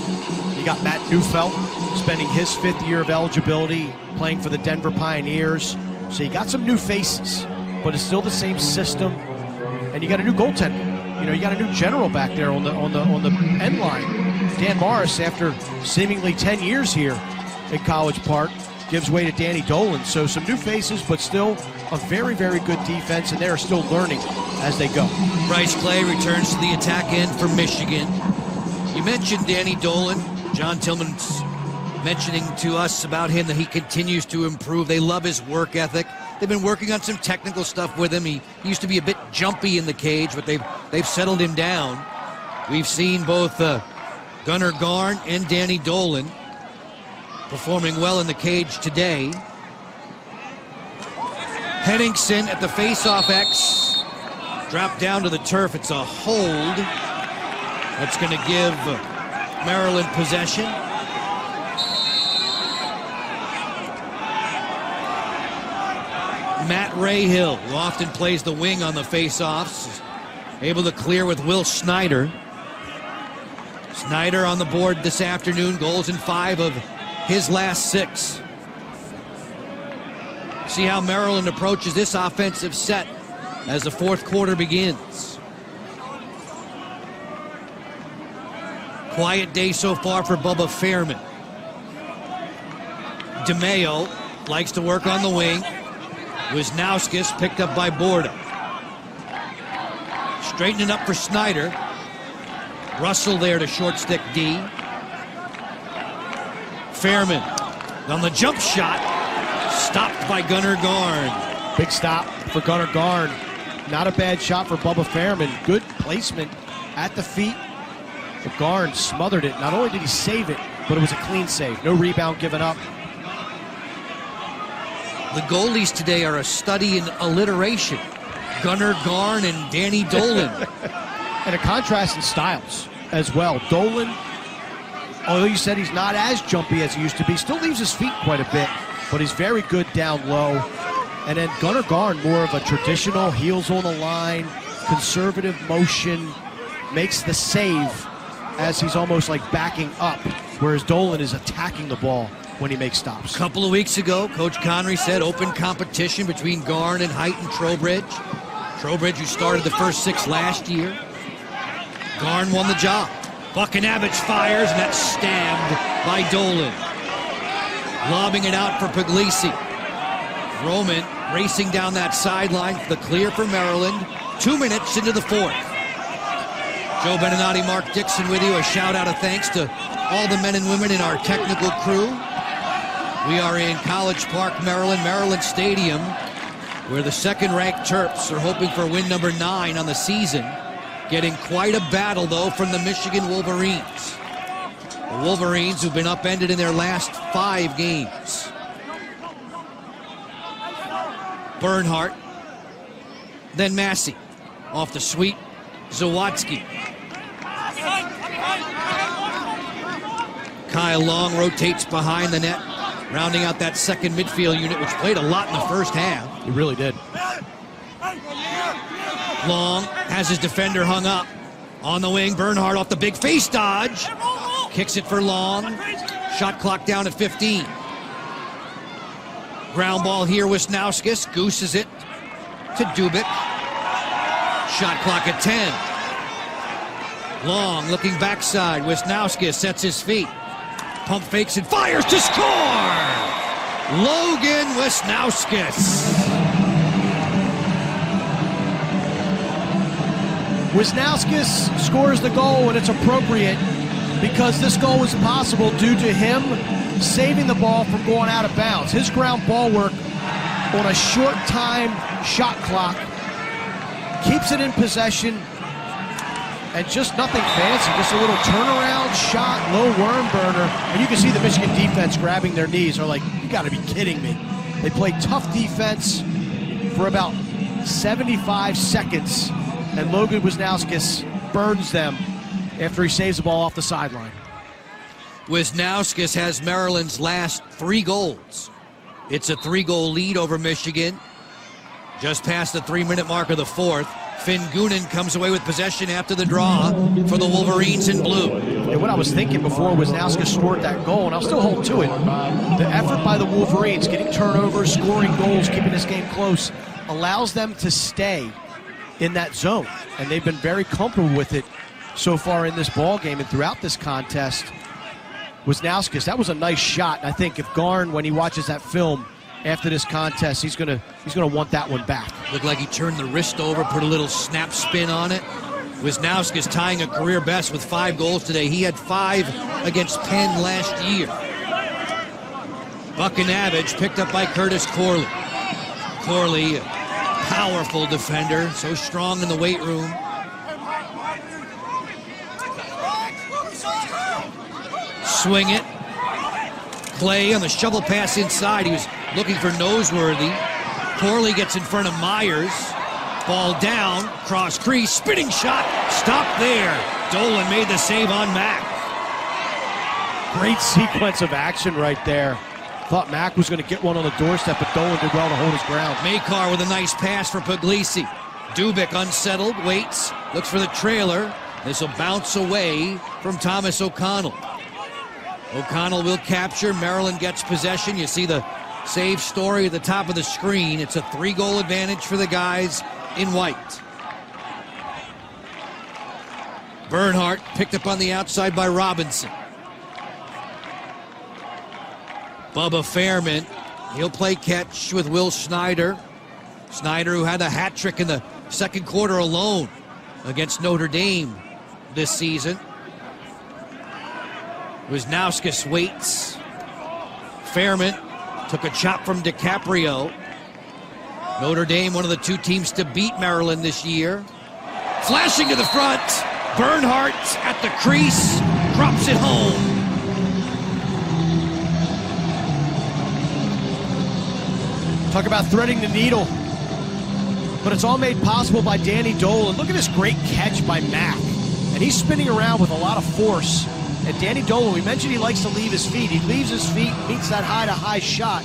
You got Matt Neufeld spending his 5th year of eligibility playing for the Denver Pioneers. So you got some new faces, but it's still the same system. And you got a new goaltender. You know, you got a new general back there on the end line. Dan Morris, after seemingly 10 years here at College Park, gives way to Danny Dolan. So some new faces, but still a very, very good defense, and they're still learning as they go. Bryce Clay returns to the attack end for Michigan. You mentioned Danny Dolan. John Tillman's mentioning to us about him that he continues to improve. They love his work ethic. They've been working on some technical stuff with him. He used to be a bit jumpy in the cage, but they've settled him down. We've seen both Gunnar Garn and Danny Dolan performing well in the cage today. Henningsen at the face-off X. Dropped down to the turf. It's a hold. That's going to give Maryland possession. Matt Rahill, who often plays the wing on the face-offs, able to clear with Will Snyder. Snyder on the board this afternoon, goals in 5 of his last 6. See how Maryland approaches this offensive set as the fourth quarter begins. Quiet day so far for Bubba Fairman. DeMayo likes to work on the wing. Wisnauskas picked up by Borda. Straightening up for Snyder. Russell there to short stick D. Fairman on the jump shot. Stopped by Gunnar Garn. Big stop for Gunnar Garn. Not a bad shot for Bubba Fairman. Good placement at the feet. But Garn smothered it. Not only did he save it, but it was a clean save. No rebound given up. The goalies today are a study in alliteration. Gunnar Garn and Danny Dolan. And a contrast in styles as well. Dolan, although you said he's not as jumpy as he used to be, still leaves his feet quite a bit, but he's very good down low. And then Gunnar Garn, more of a traditional, heels on the line, conservative motion, makes the save as he's almost like backing up, whereas Dolan is attacking the ball when he makes stops. A couple of weeks ago, Coach Connery said open competition between Garn and Height and Trowbridge. Trowbridge, who started the first 6 last year. Garn won the job. Buchanavich fires, and that's stabbed by Dolan. Lobbing it out for Puglisi. Roman racing down that sideline for the clear for Maryland. 2 minutes into the fourth. Joe Beninati, Mark Dixon with you. A shout out of thanks to all the men and women in our technical crew. We are in College Park, Maryland, Maryland Stadium, where the second-ranked Terps are hoping for win number 9 on the season. Getting quite a battle, though, from the Michigan Wolverines. The Wolverines who've been upended in their last 5 games. Bernhardt, then Massey, off the sweep, Zawadzki. Kyle Long rotates behind the net, rounding out that second midfield unit, which played a lot in the first half. He really did. Long has his defender hung up. On the wing, Bernhardt off the big face dodge. Kicks it for Long. Shot clock down at 15. Ground ball here, Wisnauskas gooses it to Dubik. Shot clock at 10. Long looking backside. Wisnauskas sets his feet. Pump fakes and fires to score! Logan Wisnauskas. Wisnauskas scores the goal, and it's appropriate because this goal was possible due to him saving the ball from going out of bounds. His ground ball work on a short time shot clock keeps it in possession, and just nothing fancy, just a little turnaround shot, low worm burner, and you can see the Michigan defense grabbing their knees. They're like, you gotta be kidding me. They played tough defense for about 75 seconds, and Logan Wisnauskas burns them after he saves the ball off the sideline. Wisnauskas has Maryland's last 3 goals. It's a 3-goal lead over Michigan. Just past the 3-minute mark of the fourth. Finn Goonan comes away with possession after the draw for the Wolverines in blue. And what I was thinking before Wisnauskas scored that goal, and I'll still hold to it, the effort by the Wolverines, getting turnovers, scoring goals, keeping this game close, allows them to stay in that zone. And they've been very comfortable with it so far in this ball game and throughout this contest. Wisnauskas, that was a nice shot. And I think if Garn, when he watches that film after this contest, he's gonna want that one back. Looked like he turned the wrist over, put a little snap spin on it. Wisnauskas tying a career best with 5 goals today. He had 5 against Penn last year. Buchanavich picked up by Curtis Corley. Corley, a powerful defender, so strong in the weight room. swing it. Clay on the shovel pass inside. He was looking for Noseworthy. Corley gets in front of Myers. Ball down, cross crease, spinning shot, stop there. Dolan made the save on Mack. Great sequence of action right there. Thought Mack was going to get one on the doorstep, but Dolan did well to hold his ground. Makar with a nice pass for Puglisi. Dubik unsettled, waits, looks for the trailer. This will bounce away from Thomas O'Connell. O'Connell will capture. Maryland gets possession. You see the save story at the top of the screen. It's a 3-goal advantage for the guys in white. Bernhardt picked up on the outside by Robinson. Bubba Fairman, he'll play catch with Will Snyder. Snyder, who had a hat trick in the second quarter alone against Notre Dame this season. Wisnauskas waits. Fairman took a chop from DiCaprio. Notre Dame, one of the 2 teams to beat Maryland this year. Flashing to the front. Bernhardt at the crease, drops it home. Talk about threading the needle. But it's all made possible by Danny Dolan. Look at this great catch by Mack. And he's spinning around with a lot of force. And Danny Dolan, we mentioned he likes to leave his feet. He leaves his feet, meets that high-to-high shot.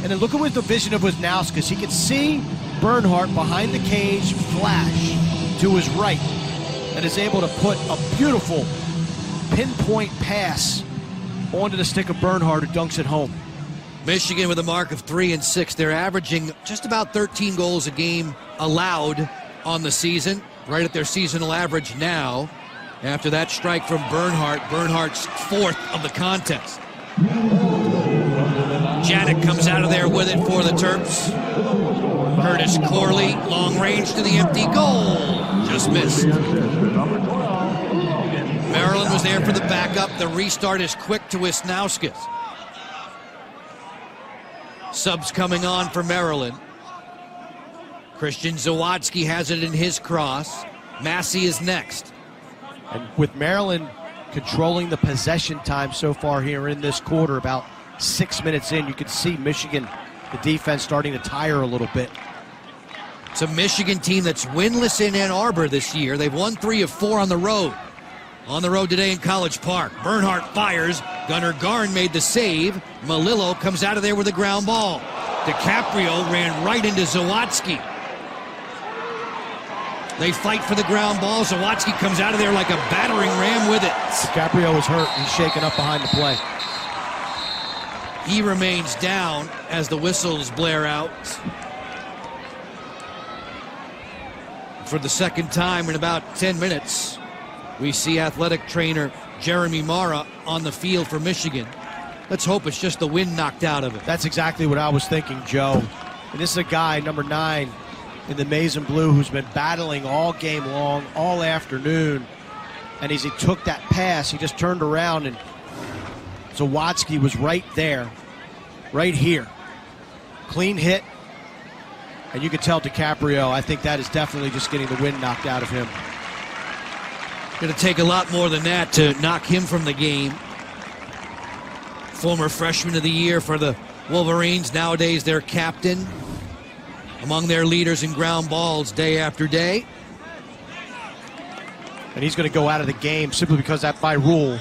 And then look at the vision of Wisnauskas. He can see Bernhardt behind the cage flash to his right. And is able to put a beautiful pinpoint pass onto the stick of Bernhardt, who dunks it home. Michigan with a mark of 3 and 6. They're averaging just about 13 goals a game allowed on the season, right at their seasonal average now. After that strike from Bernhardt, Bernhardt's 4th of the contest. Janik comes out of there with it for the Terps. Curtis Corley, long range to the empty goal. Just missed. Maryland was there for the backup. The restart is quick to Wisnauskas. Subs coming on for Maryland. Christian Zawadzki has it in his cross. Massey is next. And with Maryland controlling the possession time so far here in this quarter, about 6 minutes in, you can see Michigan, the defense, starting to tire a little bit. It's a Michigan team that's winless in Ann Arbor this year. They've won 3 of 4 on the road. On the road today in College Park. Bernhardt fires. Gunnar Garn made the save. Malillo comes out of there with a ground ball. DiCaprio ran right into Zawadzki. They fight for the ground ball. Zawadzki comes out of there like a battering ram with it. DiCaprio is hurt. He's shaken up behind the play. He remains down as the whistles blare out. For the second time in about 10 minutes, we see athletic trainer Jeremy Mara on the field for Michigan. Let's hope it's just the wind knocked out of it. That's exactly what I was thinking, Joe. And this is a guy, number 9, in the maize and blue, who's been battling all game long, all afternoon. And as he took that pass, he just turned around, and Zawadzki was right there, right here. Clean hit. And you could tell DiCaprio, I think that is definitely just getting the wind knocked out of him. Going to take a lot more than that to knock him from the game. Former freshman of the year for the Wolverines, nowadays their captain. Among their leaders in ground balls day after day. And he's going to go out of the game simply because that, by rule,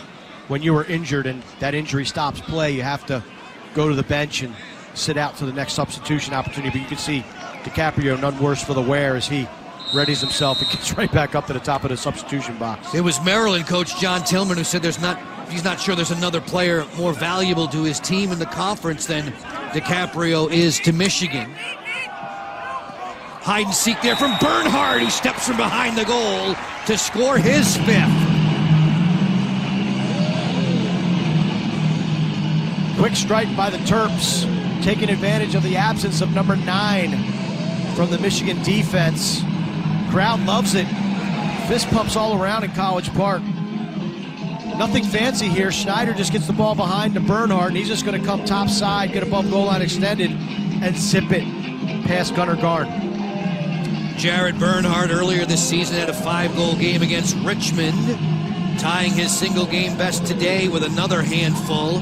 when you are injured and that injury stops play, you have to go to the bench and sit out to the next substitution opportunity. But you can see DiCaprio, none worse for the wear, as he readies himself and gets right back up to the top of the substitution box. It was Maryland coach John Tillman who said he's not sure there's another player more valuable to his team in the conference than DiCaprio is to Michigan. Hide and seek there from Bernhardt, who steps from behind the goal to score his 5th. Quick strike by the Terps, taking advantage of the absence of number 9 from the Michigan defense. Crowd loves it. Fist pumps all around in College Park. Nothing fancy here. Schneider just gets the ball behind to Bernhardt, and he's just going to come top side, get above goal line extended, and zip it past Gunnar Garn. Jared Bernhardt earlier this season had a 5-goal game against Richmond. tying his single game best today with another handful.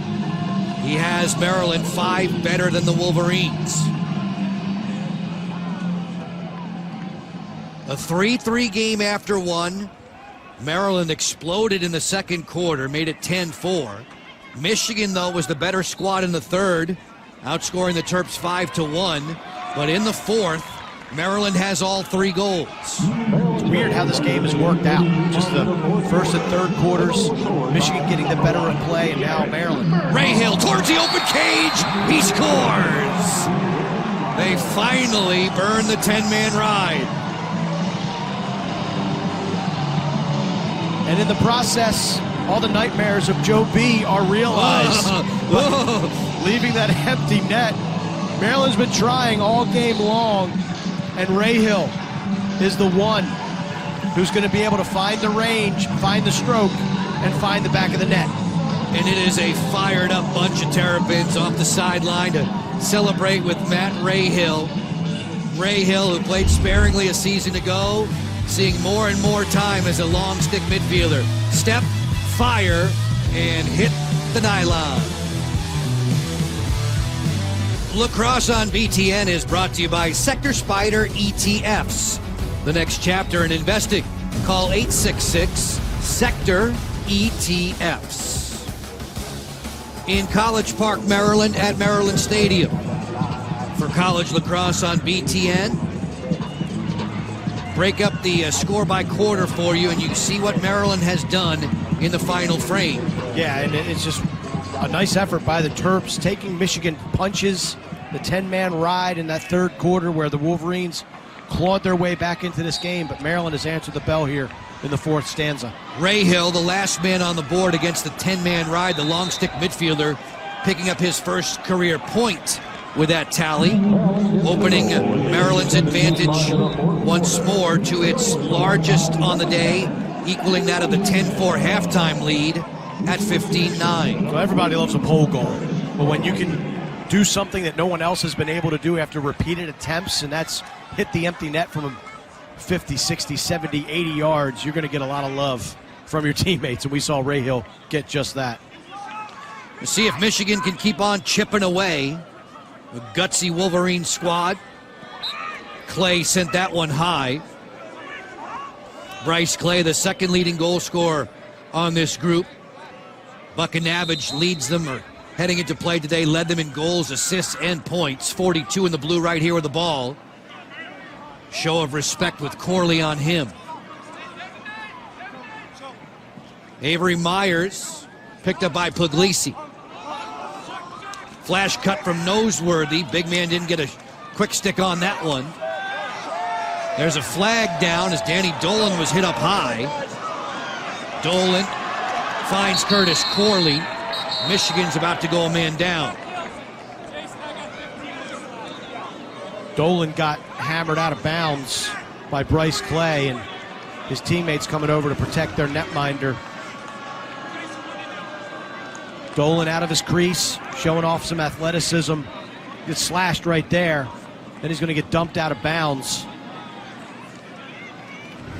He has Maryland 5 better than the Wolverines. A 3-3 game after one. Maryland exploded in the second quarter, made it 10-4. Michigan, though, was the better squad in the third, outscoring the Terps 5-1. But in the fourth, Maryland has all 3 goals. It's weird how this game has worked out. Just the first and third quarters, Michigan getting the better of play, and now Maryland. Rahill towards the open cage. He scores. They finally burn the 10-man ride. And in the process, all the nightmares of Joe B are realized. Leaving that empty net. Maryland's been trying all game long, and Rahill is the one who's going to be able to find the range, find the stroke, and find the back of the net. And it is a fired-up bunch of Terrapins off the sideline to celebrate with Matt Rahill. Rahill, who played sparingly a season ago, seeing more and more time as a long-stick midfielder. Step, fire, and hit the nylon. Lacrosse on BTN is brought to you by Sector Spider ETFs. The next chapter in investing. Call 866-SECTOR-ETFs. In College Park, Maryland at Maryland Stadium. For college lacrosse on BTN. Break up the score by quarter for you, and you see what Maryland has done in the final frame. Yeah, and it's just a nice effort by the Terps, taking Michigan punches, the 10-man ride in that third quarter where the Wolverines clawed their way back into this game, but Maryland has answered the bell here in the fourth stanza. Rahill, the last man on the board against the 10-man ride, the long stick midfielder, picking up his first career point with that tally, opening Maryland's advantage once more to its largest on the day, equaling that of the 10-4 halftime lead at 15-9. So everybody loves a pole goal, but when you can do something that no one else has been able to do after repeated attempts, and that's hit the empty net from 50, 60, 70, 80 yards, you're going to get a lot of love from your teammates, and we saw Rahill get just that. We'll see if Michigan can keep on chipping away. A gutsy Wolverine squad. Clay sent that one high. Bryce Clay, the second leading goal scorer on this group. Buckinavage leads them, or heading into play today, led them in goals, assists, and points. 42 in the blue right here with the ball. Show of respect with Corley on him. Avery Myers, picked up by Puglisi. Flash cut from Noseworthy. Big man didn't get a quick stick on that one. There's a flag down as Danny Dolan was hit up high. Dolan finds Curtis Corley. Michigan's about to go a man down. Dolan got hammered out of bounds by Bryce Clay, and his teammates coming over to protect their netminder. Dolan out of his crease, showing off some athleticism. Gets slashed right there. Then he's going to get dumped out of bounds.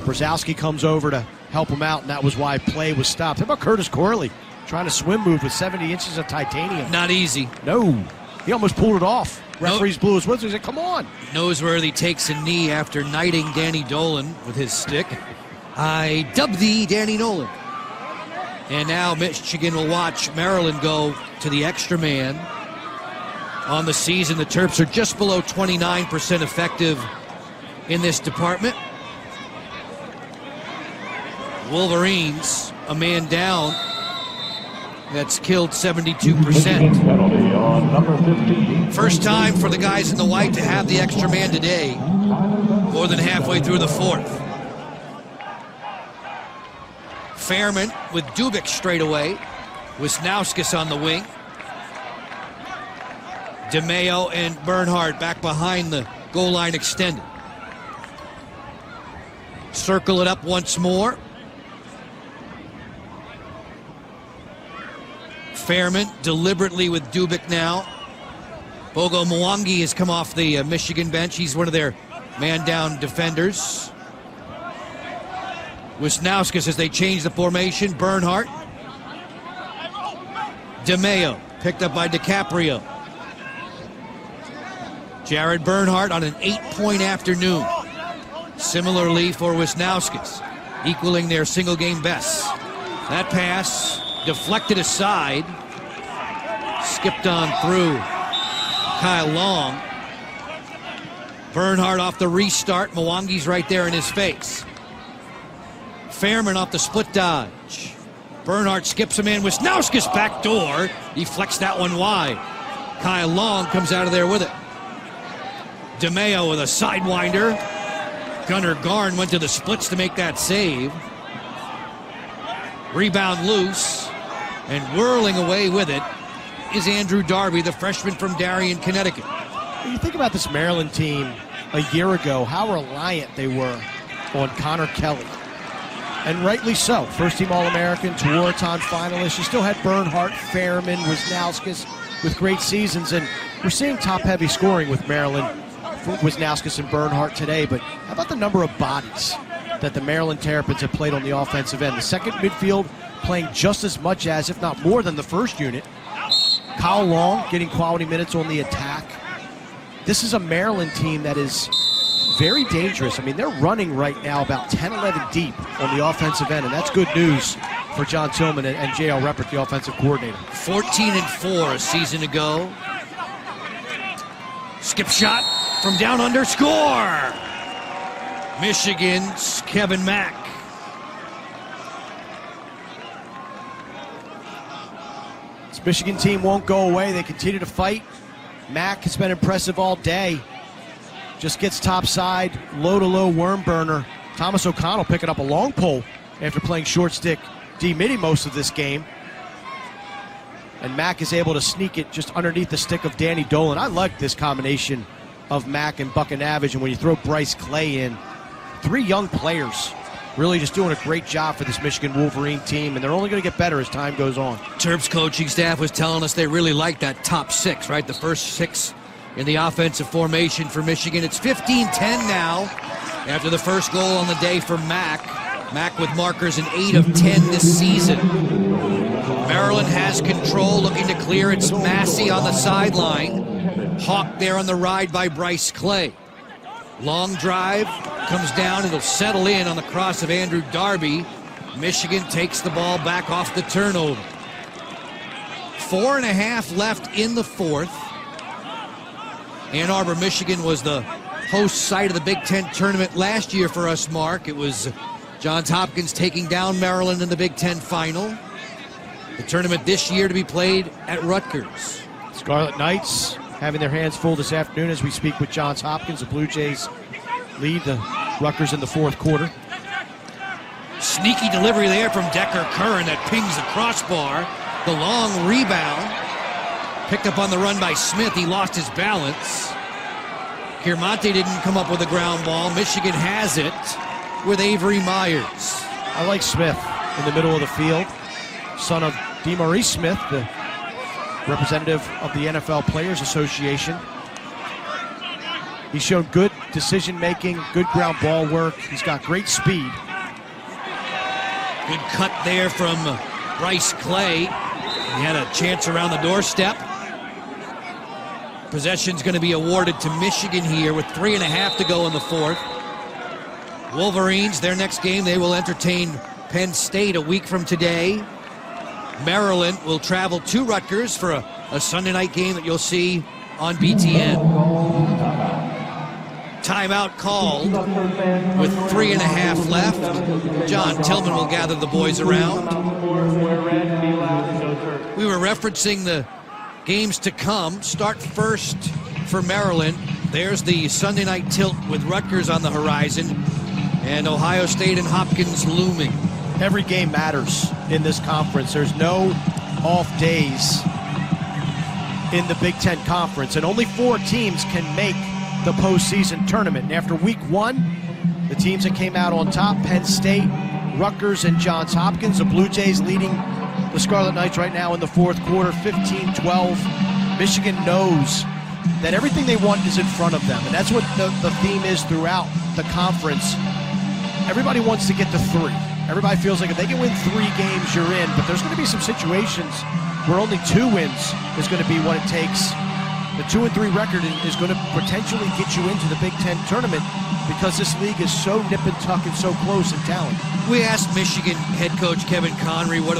Brzezowski comes over to help him out, and that was why play was stopped. How about Curtis Corley trying to swim move with 70 inches of titanium? Not easy. No. He almost pulled it off. Referees blew his whistle. He said, come on. Noseworthy takes a knee after knighting Danny Dolan with his stick. I dub thee Danny Nolan. And now Michigan will watch Maryland go to the extra man. On the season, the Terps are just below 29% effective in this department. Wolverines, a man down. That's killed 72%. First time for the guys in the white to have the extra man today. More than halfway through the fourth. Fairman with Dubik straight away. Wisnauskas on the wing. DeMeo and Bernhardt back behind the goal line extended. Circle it up once more. Fairman deliberately with Dubik now. Bogo Mwangi has come off the Michigan bench. He's one of their man-down defenders. Wisnauskas as they change the formation. Bernhardt. DeMeo picked up by DiCaprio. Jared Bernhardt on an 8-point afternoon. Similarly for Wisnauskas, equaling their single game bests. That pass deflected aside. Skipped on through Kyle Long. Bernhardt off the restart. Mwangi's right there in his face. Fairman off the split dodge. Bernhardt skips him in. Wisnauskas backdoor. He flecks that one wide. Kyle Long comes out of there with it. DeMeo with a sidewinder. Gunnar Garn went to the splits to make that save. Rebound loose. And whirling away with it is Andrew Darby, the freshman from Darien, Connecticut. When you think about this Maryland team a year ago, how reliant they were on Connor Kelly. And rightly so. First-team All-American, Tewaaraton finalist. You still had Bernhardt, Fairman, Wisnauskas with great seasons. And we're seeing top-heavy scoring with Maryland, for Wisnauskas and Bernhardt today. But how about the number of bodies that the Maryland Terrapins have played on the offensive end? The second midfield playing just as much as, if not more than, the first unit. Kyle Long getting quality minutes on the attack. This is a Maryland team that is very dangerous. I mean, they're running right now about 10-11 deep on the offensive end, and that's good news for John Tillman and J.L. Reppert, the offensive coordinator. 14-4 a season ago. Skip shot from down under, score! Michigan's Kevin Mack. This Michigan team won't go away. They continue to fight. Mack has been impressive all day. Just gets topside, low-to-low worm burner. Thomas O'Connell picking up a long pole after playing short stick D-midi most of this game. And Mack is able to sneak it just underneath the stick of Danny Dolan. I like this combination of Mack and Buckinavage, and when you throw Bryce Clay in, three young players really just doing a great job for this Michigan Wolverine team, and they're only going to get better as time goes on. Terps coaching staff was telling us they really like that top six, right? The first six in the offensive formation for Michigan. It's 15-10 now after the first goal on the day for Mack. Mack with markers in 8 of 10 this season. Maryland has control, looking to clear. It's Massey on the sideline. Hawk there on the ride by Bryce Clay. Long drive, comes down, it'll settle in on the cross of Andrew Darby. Michigan takes the ball back off the turnover. 4.5 left in the fourth. Ann Arbor, Michigan was the host site of the Big Ten tournament last year for us, Mark. It was Johns Hopkins taking down Maryland in the Big Ten final. The tournament this year to be played at Rutgers. Scarlet Knights having their hands full this afternoon as we speak with Johns Hopkins. The Blue Jays lead the Rutgers in the fourth quarter. Sneaky delivery there from Decker Curran that pings the crossbar. The long rebound. Picked up on the run by Smith. He lost his balance. Kiermante didn't come up with a ground ball. Michigan has it with Avery Myers. I like Smith in the middle of the field. Son of DeMaurice Smith, the representative of the NFL Players Association. He's shown good decision-making, good ground ball work. He's got great speed. Good cut there from Bryce Clay. He had a chance around the doorstep. Possession's going to be awarded to Michigan here with 3.5 to go in the fourth. Wolverines, their next game, they will entertain Penn State a week from today. Maryland will travel to Rutgers for a Sunday night game that you'll see on BTN. Timeout called with 3.5 left. John Tillman will gather the boys around. We were referencing the games to come. Start first for Maryland. There's the Sunday night tilt with Rutgers on the horizon and Ohio State and Hopkins looming. Every game matters in this conference. There's no off days in the Big Ten Conference, and only 4 teams can make the postseason tournament. And after week 1, the teams that came out on top, Penn State, Rutgers, and Johns Hopkins. The Blue Jays leading the Scarlet Knights right now in the fourth quarter, 15-12. Michigan knows that everything they want is in front of them, and that's what the theme is throughout the conference. Everybody wants to get to 3. Everybody feels like if they can win 3 games, you're in. But there's going to be some situations where only 2 wins is going to be what it takes. The 2-3 record is going to potentially get you into the Big Ten tournament because this league is so nip and tuck and so close in talent. We asked Michigan head coach Kevin Connery what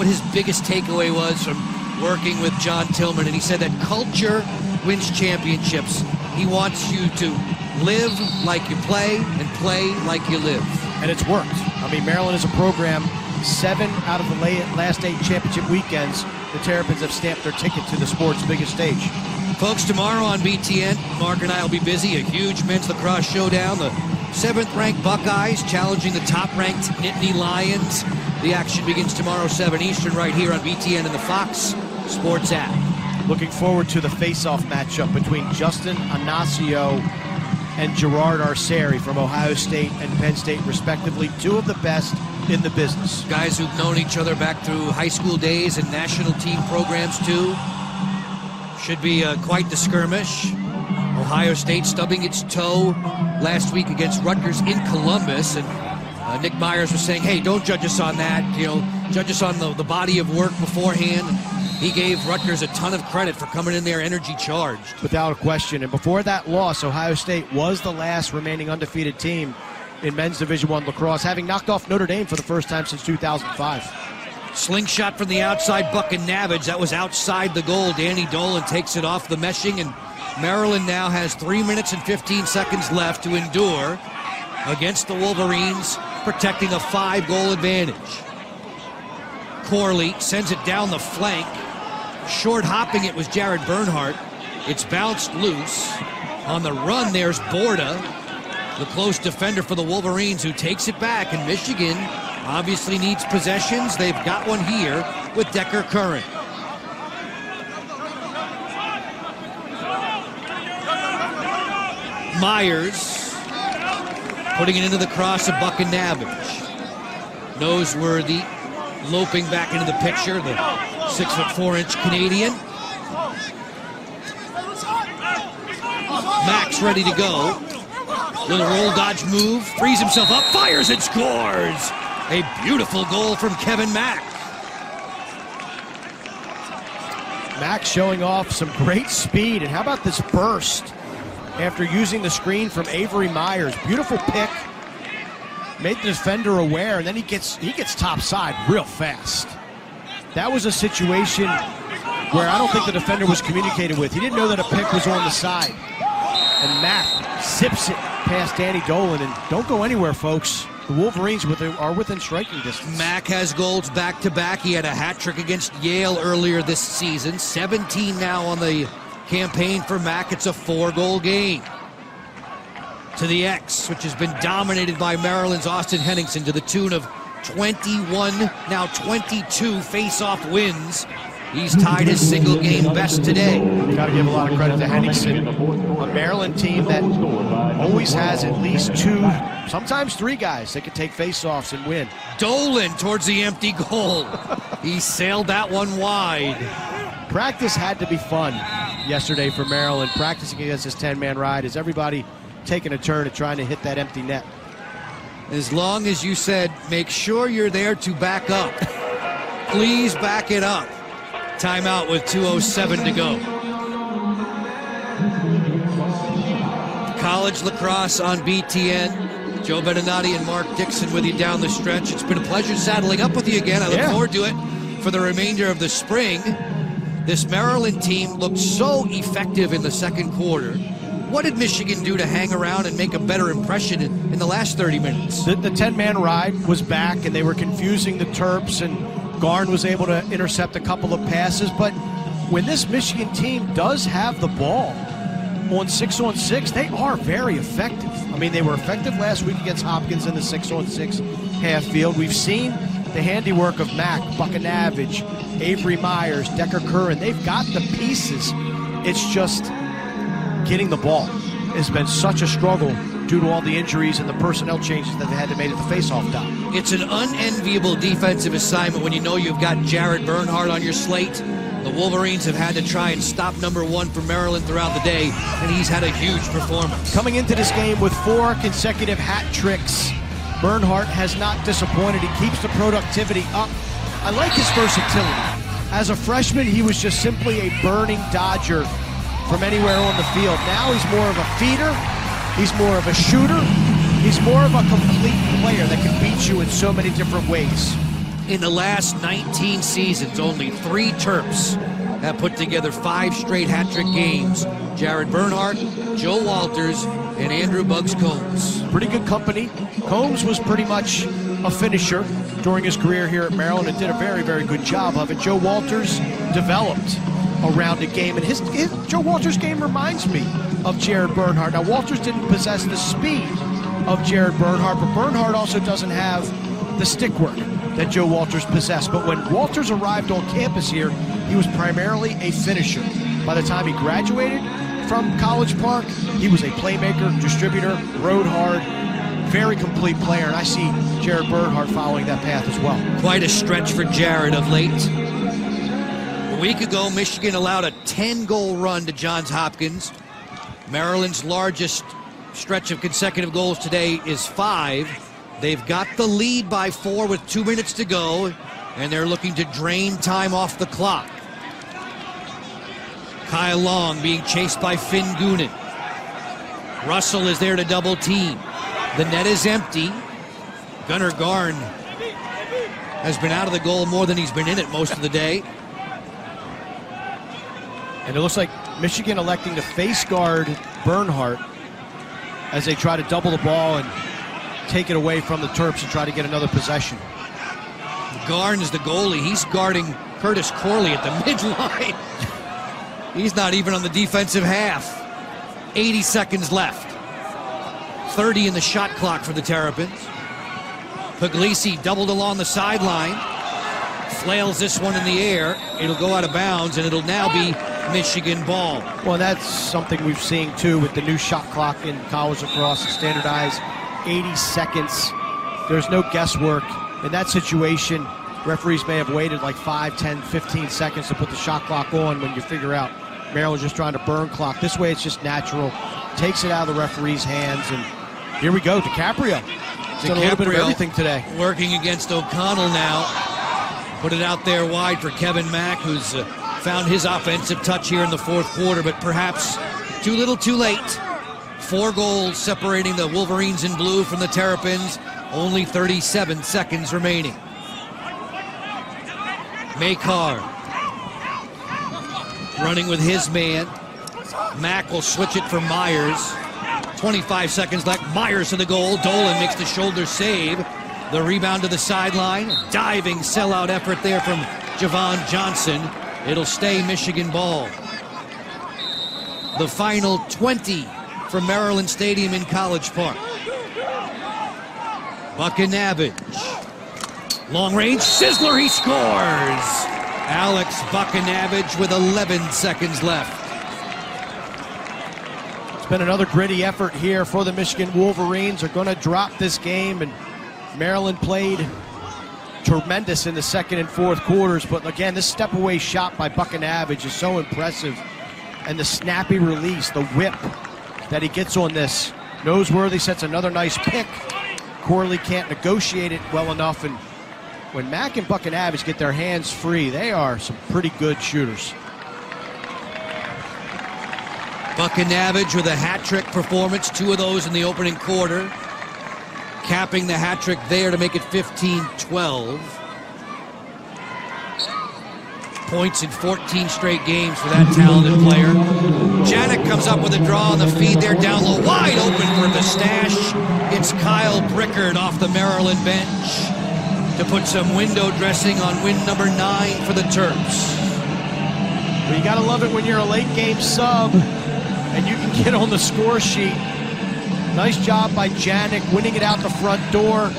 his biggest takeaway was from working with John Tillman, and he said that culture wins championships. He wants you to live like you play and play like you live. And it's worked. I mean, Maryland is a program, 7 out of the last 8 championship weekends, the Terrapins have stamped their ticket to the sport's biggest stage. Folks, tomorrow on BTN, Mark and I will be busy. A huge men's lacrosse showdown. The 7th-ranked Buckeyes challenging the top-ranked Nittany Lions. The action begins tomorrow, 7 Eastern, right here on BTN and the Fox Sports app. Looking forward to the face-off matchup between Justin Anasio and Gerard Arceri from Ohio State and Penn State, respectively. 2 of the best in the business. Guys who've known each other back through high school days and national team programs, too. Should be quite the skirmish. Ohio State stubbing its toe last week against Rutgers in Columbus, and Nick Myers was saying, hey, don't judge us on that, judge us on the body of work beforehand. He gave Rutgers a ton of credit for coming in there energy charged. Without a question. And before that loss, Ohio State was the last remaining undefeated team in men's Division I lacrosse, having knocked off Notre Dame for the first time since 2005. Slingshot from the outside, Buck and Navage. That was outside the goal. Danny Dolan takes it off the meshing, and Maryland now has 3 minutes and 15 seconds left to endure against the Wolverines, protecting a 5-goal advantage. Corley sends it down the flank. Short hopping it was Jared Bernhardt. It's bounced loose. On the run, there's Borda, the close defender for the Wolverines, who takes it back, and Michigan obviously needs possessions. They've got one here with Decker Curran. Myers putting it into the cross of Buck and Navage. Noseworthy loping back into the picture, the 6'4" Canadian. Max ready to go. Little roll dodge move, frees himself up, fires and scores! A beautiful goal from Kevin Mack. Mack showing off some great speed, and how about this burst after using the screen from Avery Myers? Beautiful pick, made the defender aware, and then he gets top side real fast. That was a situation where I don't think the defender was communicated with. He didn't know that a pick was on the side. And Mack zips it past Danny Dolan, and don't go anywhere, folks. The Wolverines are within striking distance. Mack has goals back-to-back. He had a hat trick against Yale earlier this season. 17 now on the campaign for Mack. It's a 4-goal game. To the X, which has been dominated by Maryland's Austin Henningsen to the tune of 21, now 22 face-off wins. He's tied his single-game best today. Got to give a lot of credit to Henningsen, a Maryland team that always has at least 2, sometimes 3 guys that can take face-offs and win. Dolan towards the empty goal. He sailed that one wide. Practice had to be fun yesterday for Maryland, practicing against this 10-man ride. Is everybody taking a turn at trying to hit that empty net? As long as you said, make sure you're there to back up. Please back it up. Timeout with 2:07 to go. College lacrosse on BTN. Joe Beninati and Mark Dixon with you down the stretch. It's been a pleasure saddling up with you again. I look forward to it for the remainder of the spring. This Maryland team looked so effective in the second quarter. What did Michigan do to hang around and make a better impression in the last 30 minutes? The 10-man ride was back, and they were confusing the Terps, and Garn was able to intercept a couple of passes. But when this Michigan team does have the ball on 6-on-6, they are very effective. I mean, they were effective last week against Hopkins in the 6-on-6 half field. We've seen the handiwork of Mack, Buckanavage, Avery Myers, Decker Curran. They've got the pieces. It's just getting the ball has been such a struggle due to all the injuries and the personnel changes that they had to make at the face-off dot. It's an unenviable defensive assignment when you know you've got Jared Bernhardt on your slate. The Wolverines have had to try and stop number 1 for Maryland throughout the day, and he's had a huge performance. Coming into this game with 4 consecutive hat tricks, Bernhardt has not disappointed. He keeps the productivity up. I like his versatility. As a freshman, he was just simply a burning dodger from anywhere on the field. Now he's more of a feeder. He's more of a shooter. He's more of a complete player that can beat you in so many different ways. In the last 19 seasons, only 3 Terps have put together 5 straight hat-trick games. Jared Bernhardt, Joe Walters, and Andrew Bugs Combs. Pretty good company. Combs was pretty much a finisher during his career here at Maryland and did a very, very good job of it. Joe Walters developed a rounded game, and his Joe Walters' game reminds me of Jared Bernhardt. Now, Walters didn't possess the speed of Jared Bernhardt, but Bernhardt also doesn't have the stick work that Joe Walters possessed. But when Walters arrived on campus here, he was primarily a finisher. By the time he graduated from College Park, he was a playmaker, distributor, rode hard, very complete player, and I see Jared Bernhardt following that path as well. Quite a stretch for Jared of late. A week ago, Michigan allowed a 10-goal run to Johns Hopkins. Maryland's largest stretch of consecutive goals today is 5. They've got the lead by 4 with 2 minutes to go, and they're looking to drain time off the clock. Kyle Long being chased by Finn Goonan. Russell is there to double team. The net is empty. Gunnar Garn has been out of the goal more than he's been in it most of the day. And it looks like Michigan electing to face guard Bernhardt as they try to double the ball and take it away from the Terps and try to get another possession. Garn is the goalie. He's guarding Curtis Corley at the midline. He's not even on the defensive half. 80 seconds left. 30 in the shot clock for the Terrapins. Puglisi doubled along the sideline. Flails this one in the air. It'll go out of bounds, and it'll now be Michigan ball. Well, that's something we've seen, too, with the new shot clock in college lacrosse, standardized 80 seconds. There's no guesswork. In that situation, referees may have waited like 5, 10, 15 seconds to put the shot clock on when you figure out Maryland's just trying to burn clock. This way, it's just natural. Takes it out of the referee's hands, and here we go. DiCaprio. He's done a little bit of everything today. Working against O'Connell now. Put it out there wide for Kevin Mack, who's found his offensive touch here in the 4th quarter, but perhaps too little too late. 4 goals separating the Wolverines in blue from the Terrapins. Only 37 seconds remaining. Makar running with his man. Mack will switch it for Myers. 25 seconds left. Myers to the goal. Dolan makes the shoulder save. The rebound to the sideline. Diving sellout effort there from Javon Johnson. It'll stay Michigan ball. The final 20 from Maryland Stadium in College Park. Buckinavage. Long range. Sizzler, he scores! Alex Buckinavage with 11 seconds left. It's been another gritty effort here for the Michigan Wolverines. They're going to drop this game, and Maryland played tremendous in the 2nd and 4th quarters. But again, this step-away shot by Buckinavage is so impressive. And the snappy release, the whip that he gets on this. Noseworthy sets another nice pick. Corley can't negotiate it well enough, and when Mack and Buckinavage get their hands free, they are some pretty good shooters. Buckinavage with a hat-trick performance, 2 of those in the opening quarter. Capping the hat-trick there to make it 15-12. Points in 14 straight games for that talented player. Janik comes up with a draw on the feed there, down low, wide open for the stash. It's Kyle Brickard off the Maryland bench to put some window dressing on win number 9 for the Terps. Well, you gotta love it when you're a late game sub and you can get on the score sheet. Nice job by Janik winning it out the front door.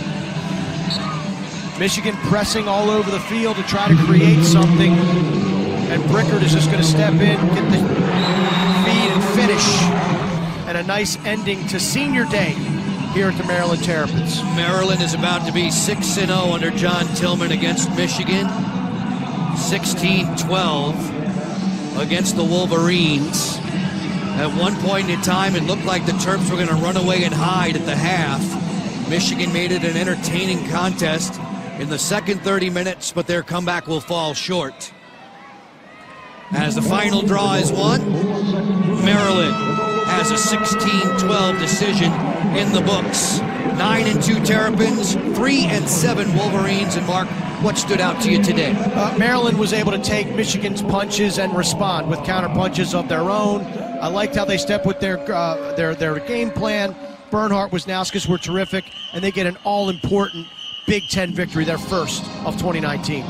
Michigan pressing all over the field to try to create something. And Brickard is just going to step in, get the feed and finish. And a nice ending to senior day here at the Maryland Terrapins. Maryland is about to be 6-0 under John Tillman against Michigan. 16-12 against the Wolverines. At one point in time, it looked like the Terps were going to run away and hide at the half. Michigan made it an entertaining contest in the second 30 minutes, but their comeback will fall short. As the final draw is won, Maryland has a 16-12 decision in the books. 9-2 Terrapins, 3-7 Wolverines. And Mark, what stood out to you today? Maryland was able to take Michigan's punches and respond with counter punches of their own. I liked how they stepped with their game plan. Bernhardt, Wisnauskas were terrific, and they get an all-important Big Ten victory, their first of 2019.